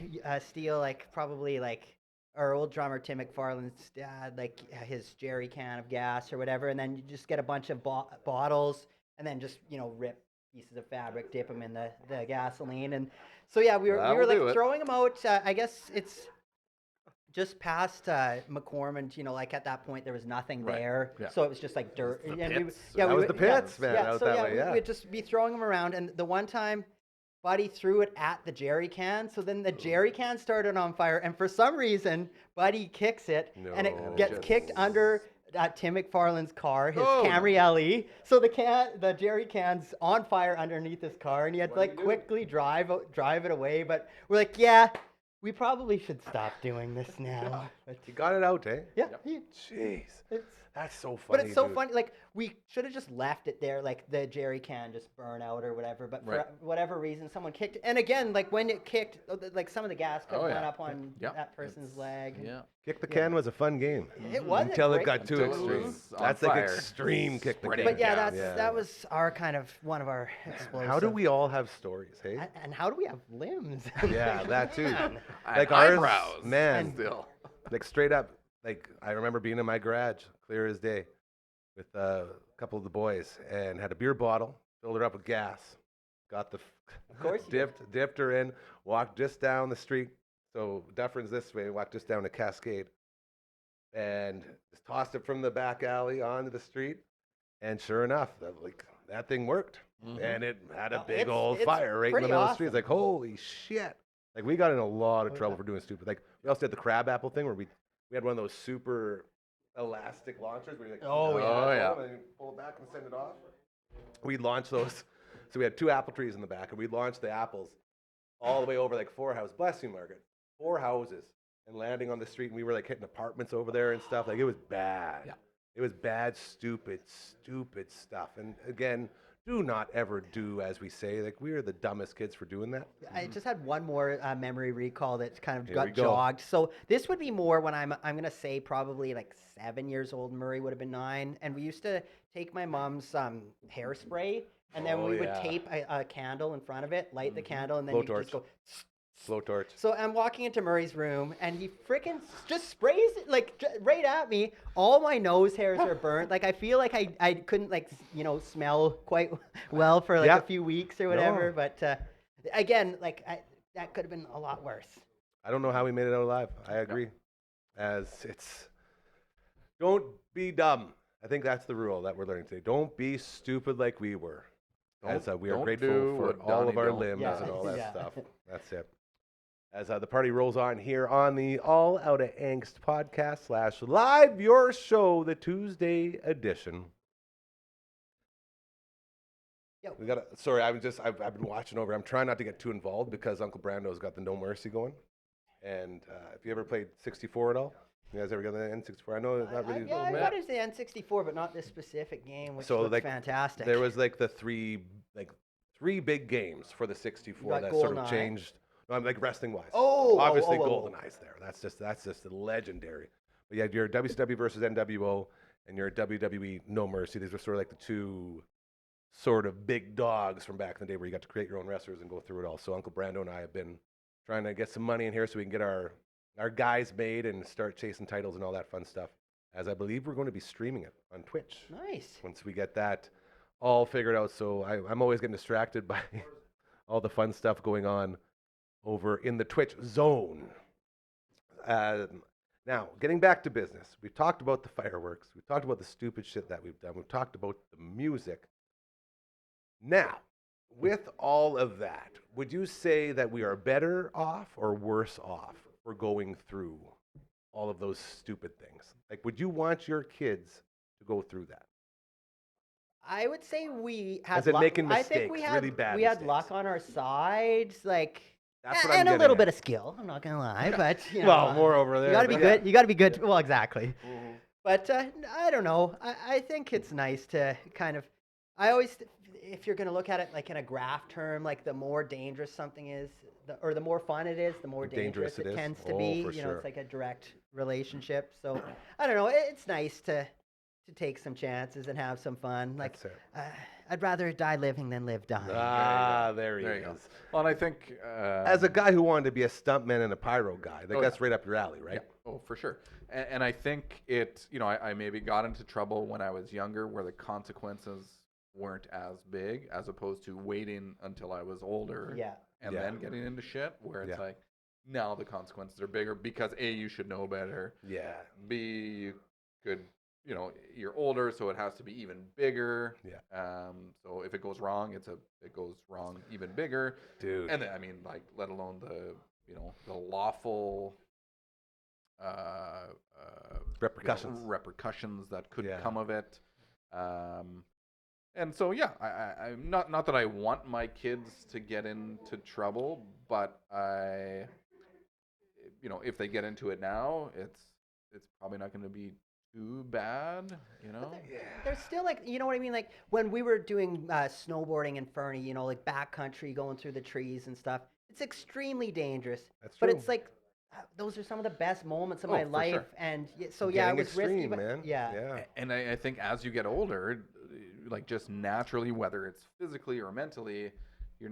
steal like probably like our old drummer Tim McFarland's dad, like his jerry can of gas or whatever, and then you just get a bunch of bottles and then just rip pieces of fabric, dip them in the gasoline, and so yeah, we were That'll do like it. throwing them out. I guess it's just past McCormick, like at that point there was nothing Right. there, Yeah. so it was just like dirt. The and pits. yeah, That we was would- the pits, man, Yeah, out so that yeah, way, yeah. we'd just be throwing them around, and the one time Buddy threw it at the jerry can, so then the jerry can started on fire, and for some reason, Buddy kicks it, and it No. gets Just- kicked under Tim McFarland's car, his Oh, no. Camry LE. So the jerry can's on fire underneath his car, and he had to like quickly drive it away. But we're like, yeah, we probably should stop doing this now. But You got it out, eh? yeah, Jeez. it's. That's so funny. But it's so dude. funny. Like we should have just left it there, like the jerry can just burn out or whatever. But for Right. whatever reason, someone kicked it. And again, like when it kicked, like some of the gas could have Oh, went yeah. up on Yeah. that person's leg. Yeah. Kick the can was a fun game. It was Until it great- got too Until it extreme. was on That's like fire. extreme kick the Spreading can. But yeah, gas. that was our kind of one of our explosive. How do we all have stories, hey? And how do we have limbs? Yeah, that too. Man. Like And ours, eyebrows. man. Still. Like straight up, like I remember being in my garage, clear as day, with a couple of the boys, and had a beer bottle, filled her up with gas, got the Of course you did. dipped her in, walked just down the street. So Dufferin's this way, walked just down to Cascade, and just tossed it from the back alley onto the street, and sure enough, that thing worked, and it had a No, big it's- old it's fire right in the pretty middle of the street. It's awesome. like holy shit! Like we got in a lot of Oh, trouble yeah. for doing stupid. Like we also did the crab apple thing where we had one of those super elastic launchers where you like Oh, keep it yeah. on Oh, yeah. and you pull it back and send it off. We launched those. So we had 2 apple trees in the back, and we launched the apples all the way over like 4 houses. Bless you, Margaret. 4 houses, and landing on the street, and we were like hitting apartments over there and stuff. Like it was bad. Yeah. It was bad, stupid stuff. And again, do not ever do as we say. Like we are the dumbest kids for doing that. I just had one more memory recall that kind of Here we got go. jogged. So this would be more when I'm gonna say probably like 7 years old. Murray would have been 9, and we used to take my mom's hairspray, and then Oh, we would yeah. tape a candle in front of it, light the candle, and then Blowtorch. you just go. Slow torch. So I'm walking into Murray's room, and he freaking just sprays it like right at me. All my nose hairs are burnt. Like I feel like I couldn't like smell quite well for like Yeah. a few weeks or whatever. No. But again, like that could have been a lot worse. I don't know how we made it out alive. I agree. As it's, don't be dumb. I think that's the rule that we're learning today. Don't be stupid like we were. As we are don't grateful do for what all of Donnie our don't. limbs Yeah. and all that Yeah. stuff. That's it. As the party rolls on here on the All Out of Angst podcast / live your show, the Tuesday edition. Yeah. We got. Sorry, I've been watching over. I'm trying not to get too involved because Uncle Brando's got the No Mercy going. And if you ever played 64 at all, you guys ever got the N64? I know it's not really. I got into the N64, but not this specific game, which So, looks like, fantastic. There was like the three big games for the 64 got that sort of GoldenEye. changed. No, I'm like wrestling wise. Oh, obviously oh. GoldenEye's there. That's just legendary. But you had your WCW versus NWO, and your WWE No Mercy. These were sort of like the two sort of big dogs from back in the day where you got to create your own wrestlers and go through it all. So Uncle Brando and I have been trying to get some money in here so we can get our guys made and start chasing titles and all that fun stuff. As I believe we're going to be streaming it on Twitch Nice. once we get that all figured out. So I'm always getting distracted by all the fun stuff going on over in the Twitch zone. Now, getting back to business, we've talked about the fireworks. We've talked about the stupid shit that we've done. We've talked about the music. Now, with all of that, would you say that we are better off or worse off for going through all of those stupid things? Like, would you want your kids to go through that? I would say we had As in luck. making I think mistakes, really bad we had mistakes. luck on our side, like That's what I'm and a getting little at. bit of skill. I'm not gonna lie, but you know, Well, more over there. you got to be but good. You got to be good. Well, exactly. Mhm. But I don't know. I think it's nice to kind of. I always, if you're gonna look at it like in a graph term, like the more dangerous something is, or the more fun it is, the more dangerous it is. tends to Oh, be. for You know, sure. it's like a direct relationship. So I don't know. It's nice to take some chances and have some fun. Like That's it. I'd rather die living than live dying. Ah, there he There you is. go. Well, and I think As a guy who wanted to be a stuntman and a pyro guy, like Oh, that's right up your alley, right? Yeah. Oh, for sure. And I think it, you know, I maybe got into trouble when I was younger where the consequences weren't as big as opposed to waiting until I was older Yeah. and Yeah. then getting into shit where it's Yeah. like, now the consequences are bigger because A, you should know better. Yeah. B, you could, you know, you're older, so it has to be even bigger. Yeah. So if it goes wrong, it goes wrong even bigger. Dude. And then, I mean, like, let alone the, you know, the lawful repercussions that could Yeah. come of it. And so, yeah, I'm not that I want my kids to get into trouble, but you know, if they get into it now, it's probably not going to be too bad, you know? There's still like, you know what I mean? Like when we were doing snowboarding in Fernie, you know, like backcountry going through the trees and stuff, it's extremely dangerous. That's But true. it's like, those are some of the best moments of Oh, my for life. sure. And so, yeah, it Getting was risky, extreme, but man. yeah. Yeah. And I think as you get older, like just naturally, whether it's physically or mentally, you're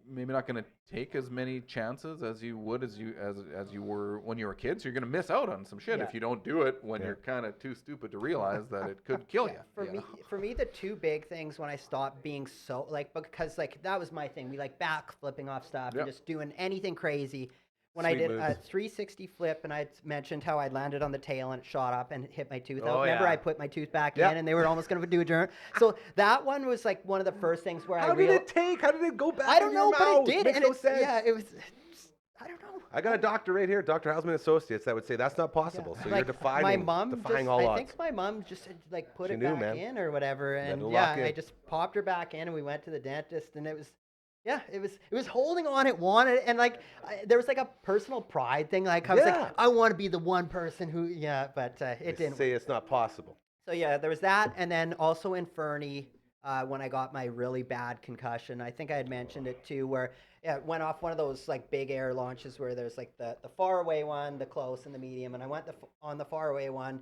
maybe not going to take as many chances as you would as you were when you were kids. So you're going to miss out on some shit Yeah. if you don't do it when Yeah. you're kind of too stupid to realize that it could kill you. For me, the two big things when I stopped being so like, because like that was my thing. We like back flipping off stuff Yep. and just doing anything crazy. When I Sweet did a moves. 360 flip and I mentioned how I landed on the tail and it shot up and hit my tooth Oh, out. Remember, yeah. I put my tooth back Yeah. in and they were almost going to do a journey. So that one was like one of the first things where How I did realized. it take? How did it go back? I don't in your know, but it mouth? did. Makes And no it's, sense. yeah, it was. I don't know. I got a doctor right here, Dr. Hausman Associates, that would say that's not possible. So Like, you're defying my mom defying just, all I odds. think my mom just like put She it knew, back man. in or whatever, Let and it yeah, lock in. I just popped her back in, and we went to the dentist, and it was, yeah, it was holding on. It wanted, and like there was like a personal pride thing. Like I was Yeah. like, I want to be the one person who, yeah, but They it didn't. say it's not possible. So yeah, there was that, and then also in Fernie, when I got my really bad concussion, I think I had mentioned it too, where it went off one of those like big air launches where there's like the far away one, the close, and the medium, and I went on the far away one.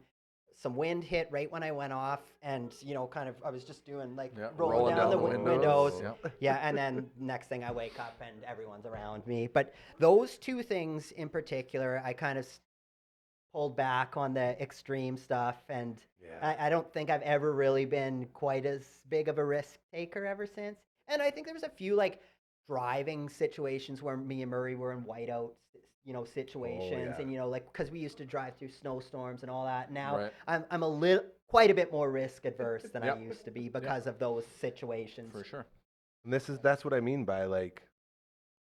Some wind hit right when I went off, and you know, kind of, I was just doing like Yeah, rolling down the windows. Yep. Yeah, and then next thing I wake up and everyone's around me. But those two things in particular, I kind of pulled back on the extreme stuff, and Yeah. I don't think I've ever really been quite as big of a risk taker ever since. And I think there was a few like driving situations where me and Murray were in whiteout, you know, situations, yeah. and you know, like because we used to drive through snowstorms and all that. Now Right. I'm quite a bit more risk adverse than Yep. I used to be because of those situations. For sure. And that's what I mean by like,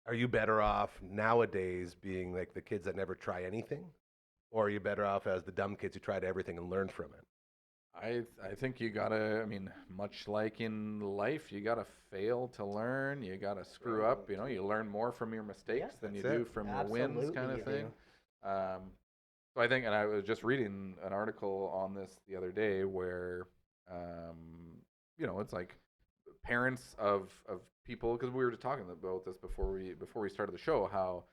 are you better off nowadays being like the kids that never try anything? Or are you better off as the dumb kids who tried everything and learned from it? I think you gotta, I mean, much like in life, you gotta fail to learn. You gotta screw up. You know, you learn more from your mistakes than you That's do it. from your wins, Absolutely kind you of thing. do. So I think, and I was just reading an article on this the other day where, you know, it's like parents of people, because we were just talking about this before we started the show, how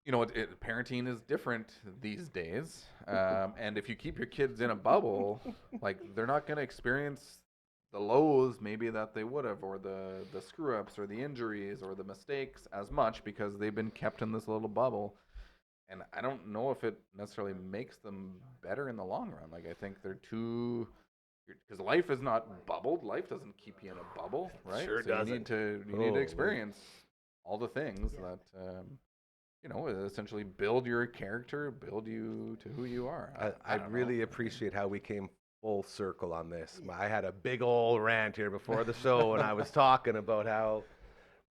parenting is different these days. And if you keep your kids in a bubble, like they're not going to experience the lows maybe that they would have, or the screw ups or the injuries or the mistakes as much because they've been kept in this little bubble. And I don't know if it necessarily makes them better in the long run. Like I think they're too, because life is not bubbled. Life doesn't keep you in a bubble, right? Sure so doesn't. You need to experience all the things that essentially build your character, build you to who you are. I really appreciate how we came full circle on this. I had a big old rant here before the show, and I was talking about how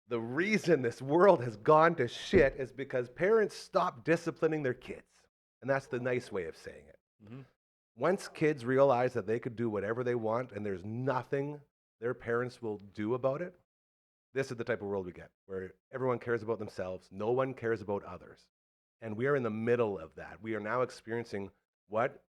the reason this world has gone to shit is because parents stopped disciplining their kids. And that's the nice way of saying it. Mm-hmm. Once kids realize that they could do whatever they want and there's nothing their parents will do about it, this is the type of world we get, where everyone cares about themselves, no one cares about others. And we are in the middle of that. We are now experiencing what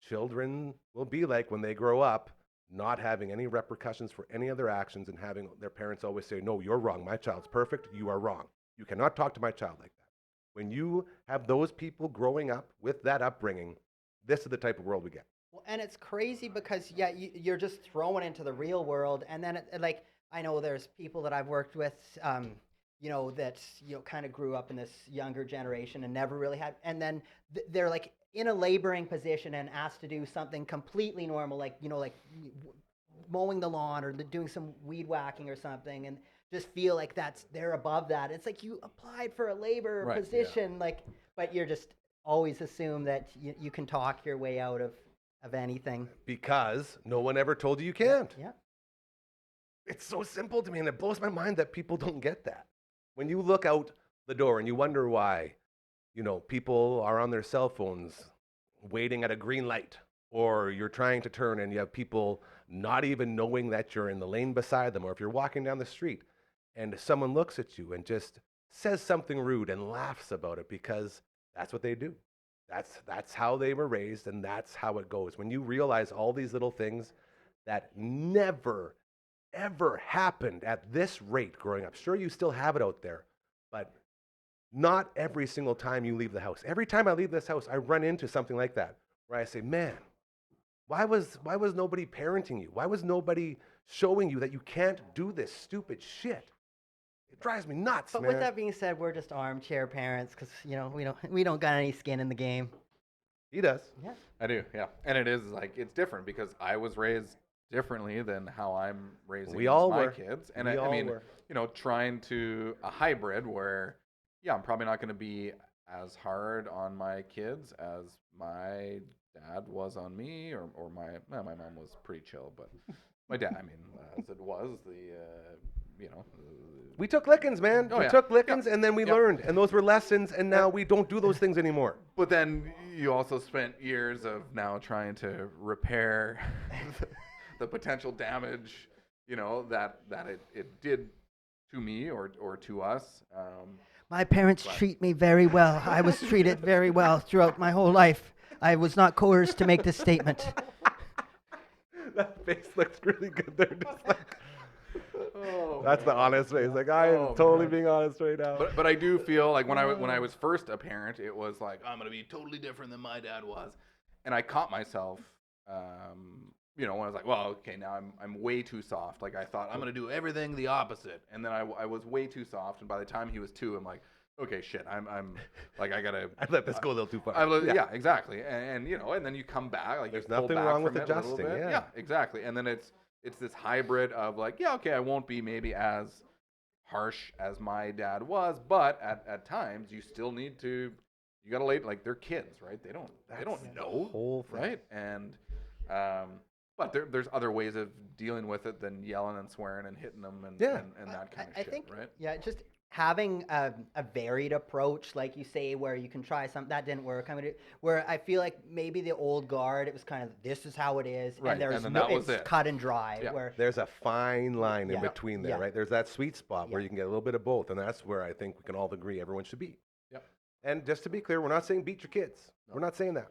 children will be like when they grow up, not having any repercussions for any of their actions and having their parents always say, no, you're wrong. My child's perfect. You are wrong. You cannot talk to my child like that. When you have those people growing up with that upbringing, this is the type of world we get. Well, and it's crazy because, you're just thrown into the real world. And then, like, I know there's people that I've worked with, that, kind of grew up in this younger generation and never really had, and then they're like in a laboring position and asked to do something completely normal, like, mowing the lawn or doing some weed whacking or something, and just feel like they're above that. It's like you applied for a labor position, but you're just always assume that you can talk your way out of anything. Because no one ever told you can't. Yeah. It's so simple to me, and it blows my mind that people don't get that. When you look out the door and you wonder why, people are on their cell phones waiting at a green light, or you're trying to turn and you have people not even knowing that you're in the lane beside them, or if you're walking down the street and someone looks at you and just says something rude and laughs about it because that's what they do. That's how they were raised, and that's how it goes. When you realize all these little things that never, ever happened at this rate growing up. Sure, you still have it out there, but not every single time you leave the house. Every time I leave this house, I run into something like that where I say, man, why was nobody parenting you? Why was nobody showing you that you can't do this stupid shit? It drives me nuts, But man. with that being said, we're just armchair parents because we don't got any skin in the game. He does. Yeah, I do, yeah. And it is like it's different because I was raised differently than how I'm raising my kids. And I mean, trying to a hybrid where, I'm probably not going to be as hard on my kids as my dad was on me, or my mom was pretty chill, but my dad, I mean, as it was we took lickings, man. We took lickings, and then we learned, and those were lessons, and now we don't do those things anymore. But then you also spent years of now trying to repair the potential damage, that it did to me or to us. my parents treat me very well. I was treated very well throughout my whole life. I was not coerced to make this statement. That face looks really good there. Just like, that's the honest face. Like, I am totally being honest right now. But I do feel like when I was first a parent, it was like, I'm going to be totally different than my dad was. And I caught myself, when I was like, well, okay, now I'm way too soft. Like, I thought I'm going to do everything the opposite. And then I was way too soft. And by the time he was 2, I'm like, okay, shit, I'm like, I got to. I let this go a little too far. Yeah, exactly. And then you come back. Like, there's nothing wrong with adjusting. Yeah, exactly. And then it's this hybrid of like, okay, I won't be maybe as harsh as my dad was, but at times you still need to, you got to like, they're kids, right? They don't know, whole thing. right? And but there's other ways of dealing with it than yelling and swearing and hitting them and that kind of shit, think, right? Yeah, just having a varied approach, like you say, where you can try something that didn't work. Where I feel like maybe the old guard, it was kind of, this is how it is, right. And there's and it's cut and dry. Yeah. Where there's a fine line in between there, right? There's that sweet spot where you can get a little bit of both, and that's where I think we can all agree everyone should be. Yep. And just to be clear, we're not saying beat your kids. No. We're not saying that.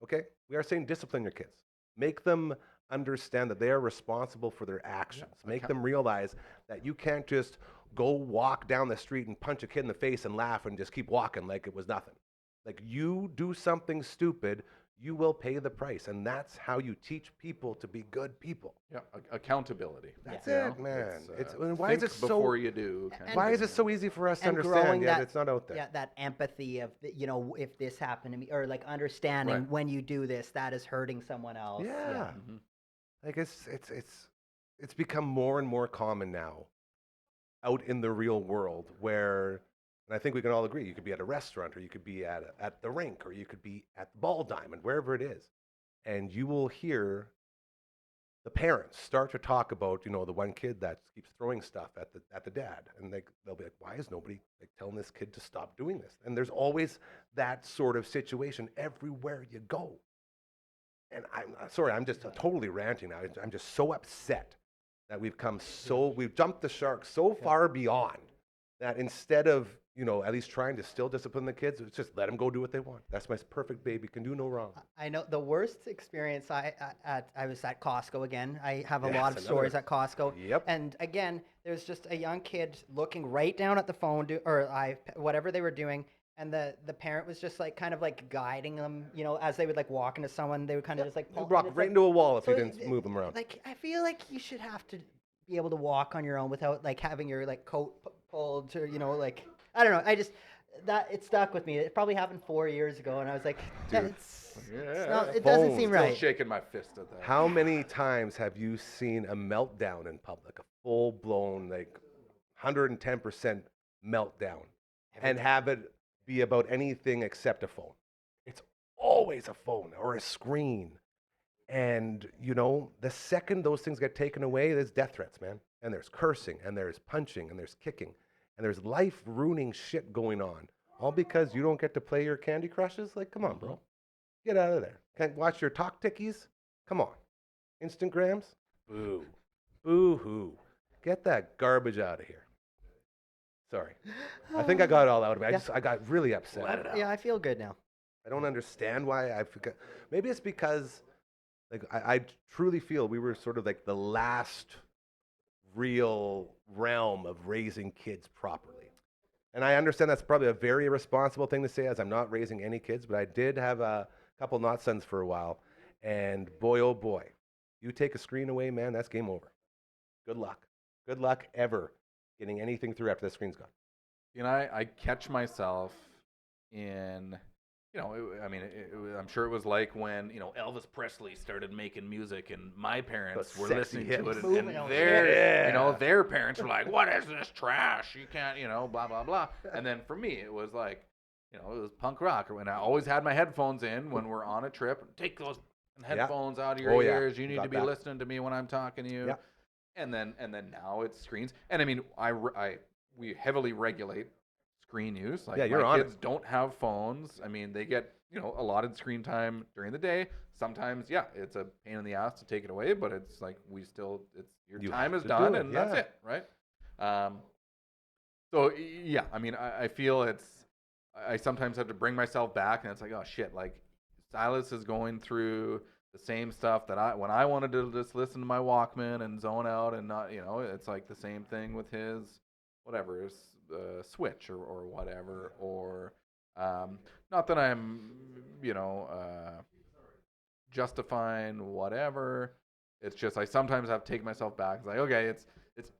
Okay? We are saying discipline your kids. Make them understand that they are responsible for their actions. Make them realize that you can't just go walk down the street and punch a kid in the face and laugh and just keep walking like it was nothing. Like, you do something stupid, you will pay the price. And that's how you teach people to be good people. Yeah, accountability. That's you it, know? man. It's, Why is think it so before you do? kind why of is it thing. so easy for us to And understand growing yet that- it's not out there? Yeah, that empathy of, if this happened to me, or like understanding Right. when you do this, that is hurting someone else. Yeah. Mhm. Like, it's become more and more common now out in the real world where, and I think we can all agree, you could be at a restaurant, or you could be at the rink, or you could be at the Ball Diamond, wherever it is, and you will hear the parents start to talk about, the one kid that keeps throwing stuff at the dad, and they'll be like, why is nobody like telling this kid to stop doing this? And there's always that sort of situation everywhere you go. And I'm sorry, I'm just totally ranting now. I'm just so upset that we've jumped the shark so far beyond that instead of, at least trying to still discipline the kids, it's just let them go do what they want. That's my perfect baby, can do no wrong. I know the worst experience I was at Costco again. I have a Yeah, lot of it's stories another- at Costco. Yep. And again, there's just a young kid looking right down at the phone, whatever they were doing. And the parent was just like kind of like guiding them, as they would like walk into someone, they would kind of just like You pull, rock and it's right like- into a wall if so you didn't move them around. Like, I feel like you should have to be able to walk on your own without like having your like coat pulled, or like, I don't know. It stuck with me. It probably happened 4 years ago, and I was like, Dude. it doesn't Phones. seem Still right. shaking my fist at that. How many times have you seen a meltdown in public, a full-blown, like, 110% meltdown, and have it be about anything except a phone? It's always a phone or a screen. And, the second those things get taken away, there's death threats, man. And there's cursing, and there's punching, and there's kicking, and there's life-ruining shit going on. All because you don't get to play your Candy Crushes? Like, come on, bro. Get out of there. Can't watch your Talk Tickies? Come on. Instagrams? Boo. Boo-hoo. Get that garbage out of here. Sorry. I think I got it all out of it. I got really upset. Yeah, I feel good now. I don't understand why I forgot. Maybe it's because, like, I truly feel we were sort of like the last real realm of raising kids properly. And I understand that's probably a very irresponsible thing to say, as I'm not raising any kids, but I did have a couple not sons for a while. And boy, oh boy, you take a screen away, man, that's game over. Good luck. Good luck ever getting anything through after the screen's gone. I catch myself in, I'm sure it was like when, Elvis Presley started making music and my parents The were sexy listening hits. to it, and Moving on. their parents were like, what is this trash? You can't, blah, blah, blah. And then for me, it was like, it was punk rock. When I always had my headphones in when we're on a trip. Take those headphones out of your ears. You need to be listening to me when I'm talking to you. Yeah. And then now it's screens. And I mean, we heavily regulate screen use. Like, you're my on kids don't have phones. I mean, they get, allotted screen time during the day. Sometimes, it's a pain in the ass to take it away, but it's like your You time have is to done, do it, and that's yeah. it, right? So yeah, I mean, I feel I sometimes have to bring myself back, and it's like, oh shit, like Silas is going through the same stuff that when I wanted to just listen to my Walkman and zone out and not, it's like the same thing with his Switch or whatever, or not that I'm justifying whatever. It's just I sometimes have to take myself back. It's like, okay, it's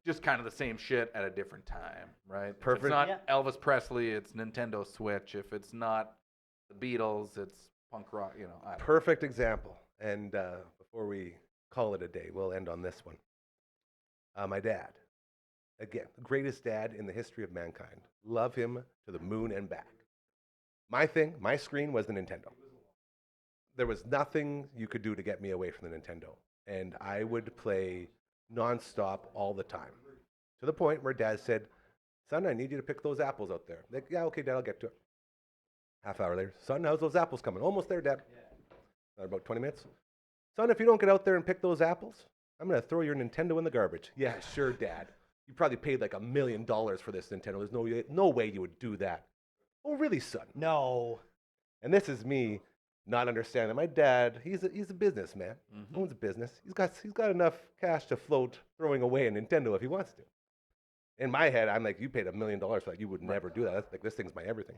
just kind of the same shit at a different time, right? Perfect. If it's not Yeah. Elvis Presley, it's Nintendo Switch. If it's not the Beatles, it's punk rock. I don't Perfect example. And before we call it a day, we'll end on this one. My dad, again, the greatest dad in the history of mankind. Love him to the moon and back. My screen was the Nintendo. There was nothing you could do to get me away from the Nintendo. And I would play nonstop all the time. To the point where Dad said, son, I need you to pick those apples out there. Like, yeah, okay, Dad, I'll get to it. Half hour later, son, how's those apples coming? Almost there, Dad. About 20 minutes. Son, if you don't get out there and pick those apples, I'm going to throw your Nintendo in the garbage. Yeah, sure, Dad. You probably paid like $1 million for this Nintendo. There's no way you would do that. Oh, really, son? No. And this is me not understanding. My dad, he's a businessman, owns a business. He's got enough cash to float throwing away a Nintendo if he wants to. In my head, I'm like, you paid $1 million for that. You would never do that. That's like, this thing's my everything.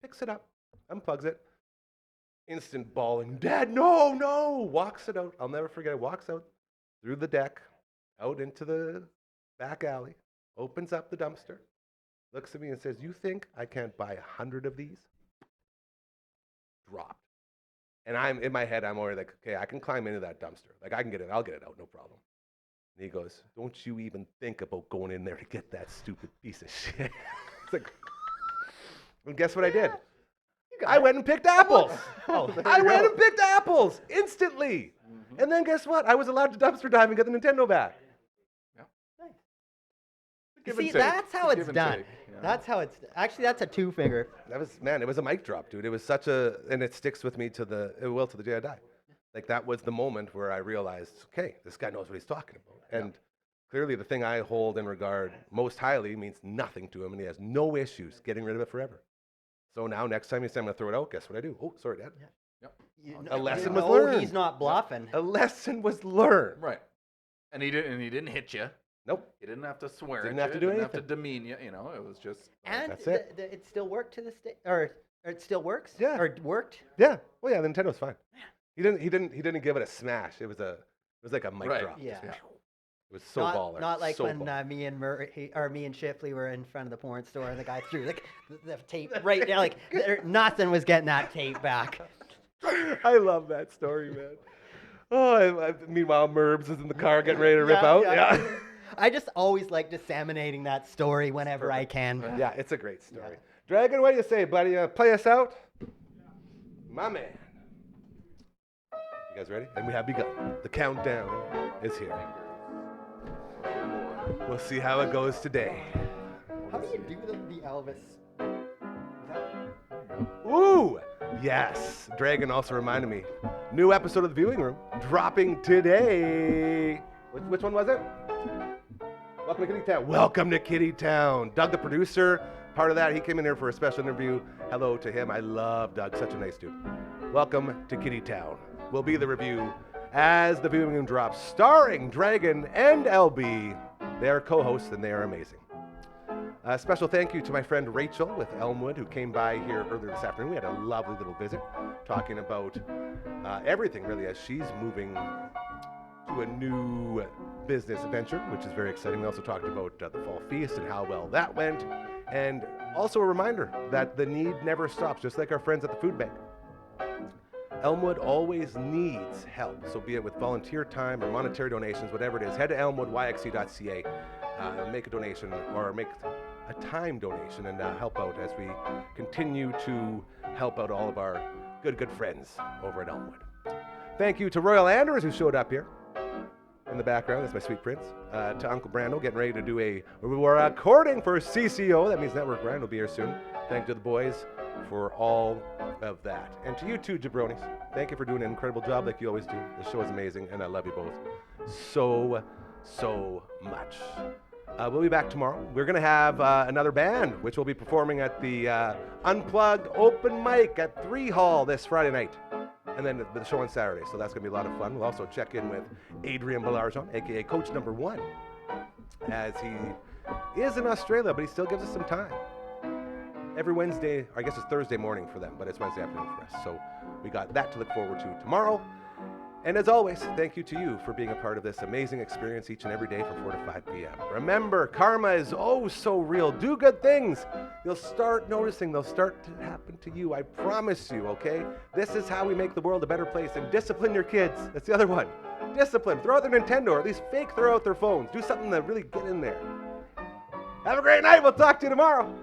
Picks it up, unplugs it, instant bawling. Dad, no! Walks it out. I'll never forget it. Walks out through the deck, out into the back alley, opens up the dumpster, looks at me and says, you think I can't buy 100 of these? Dropped. And I'm in my head, I'm already like, okay, I can climb into that dumpster. Like, I can get it. I'll get it out, no problem. And he goes, don't you even think about going in there to get that stupid piece of shit. It's like, and guess what I did? I went and picked apples. I went and picked apples instantly. And then guess what? I was allowed to dumpster dive and get the Nintendo back. See, that's how it's done. That's how it's actually. That's a two-finger. That was, man, it was a mic drop, dude. It was such a, and it sticks with me to the day I die. Like, that was the moment where I realized, okay, this guy knows what he's talking about. And clearly the thing I hold in regard most highly means nothing to him, and he has no issues getting rid of it forever. So now next time you say I'm going to throw it out, guess what I do? Oh, sorry, Dad. A lesson was learned. He's not bluffing. A lesson was learned. Right. And he didn't hit you. Nope. He didn't have to swear Didn't at have you. to do Didn't anything. have to demean you. You know, it was just. And That's it. it still worked to this day, or it still works. Yeah. Or worked. Yeah. Well, yeah, the Nintendo's fine. He didn't give it a smash. It was like a mic drop. Yeah. Just, it was so baller. Not like so when baller. me and Shifley were in front of the porn store and the guy threw the tape right there. Like nothing was getting that tape back. I love that story, man. Oh, meanwhile, Merbs is in the car getting ready to rip out. Yeah. I just always like disseminating that story whenever I can. Yeah, it's a great story. Dragon, what do you say, buddy? Play us out? My man. You guys ready? And we have begun. The countdown is here. We'll see how it goes today. How do you do the Elvis? Ooh, yes. Dragon also reminded me. New episode of The Viewing Room dropping today. Which one was it? Welcome to Kitty Town. Welcome to Kitty Town. Doug, the producer, part of that. He came in here for a special interview. Hello to him. I love Doug. Such a nice dude. Welcome to Kitty Town. Will be the review as The Viewing Room drops, starring Dragon and LB. They are co-hosts and they are amazing. A special thank you to my friend Rachel with Elmwood, who came by here earlier this afternoon. We had a lovely little visit talking about everything, really, as she's moving to a new business venture, which is very exciting. We also talked about the Fall Feast and how well that went. And also a reminder that the need never stops, just like our friends at the food bank. Elmwood always needs help, so be it with volunteer time or monetary donations, whatever it is, head to elmwoodyxc.ca, make a donation or make a time donation and help out as we continue to help out all of our good friends over at Elmwood. Thank you to Royal Anders, who showed up here in the background. That's my sweet prince. To Uncle Brando, getting ready to do we're recording for CCO. That means Network Brand will be here soon. Thank you to the boys for all of that. And to you too, jabronis. Thank you for doing an incredible job like you always do. The show is amazing, and I love you both so much. We'll be back tomorrow. We're going to have another band, which will be performing at the Unplugged Open Mic at 3 Hall this Friday night. And then the show on Saturday, so that's going to be a lot of fun. We'll also check in with Adrian Belarjon, a.k.a. Coach Number 1, as he is in Australia, but he still gives us some time. Every Wednesday, I guess it's Thursday morning for them, but it's Wednesday afternoon for us. So we got that to look forward to tomorrow. And as always, thank you to you for being a part of this amazing experience each and every day from 4 to 5 p.m. Remember, karma is oh so real. Do good things. You'll start noticing they'll start to happen to you. I promise you, okay? This is how we make the world a better place. And discipline your kids. That's the other one. Discipline. Throw out their Nintendo, or at least fake throw out their phones. Do something to really get in there. Have a great night. We'll talk to you tomorrow.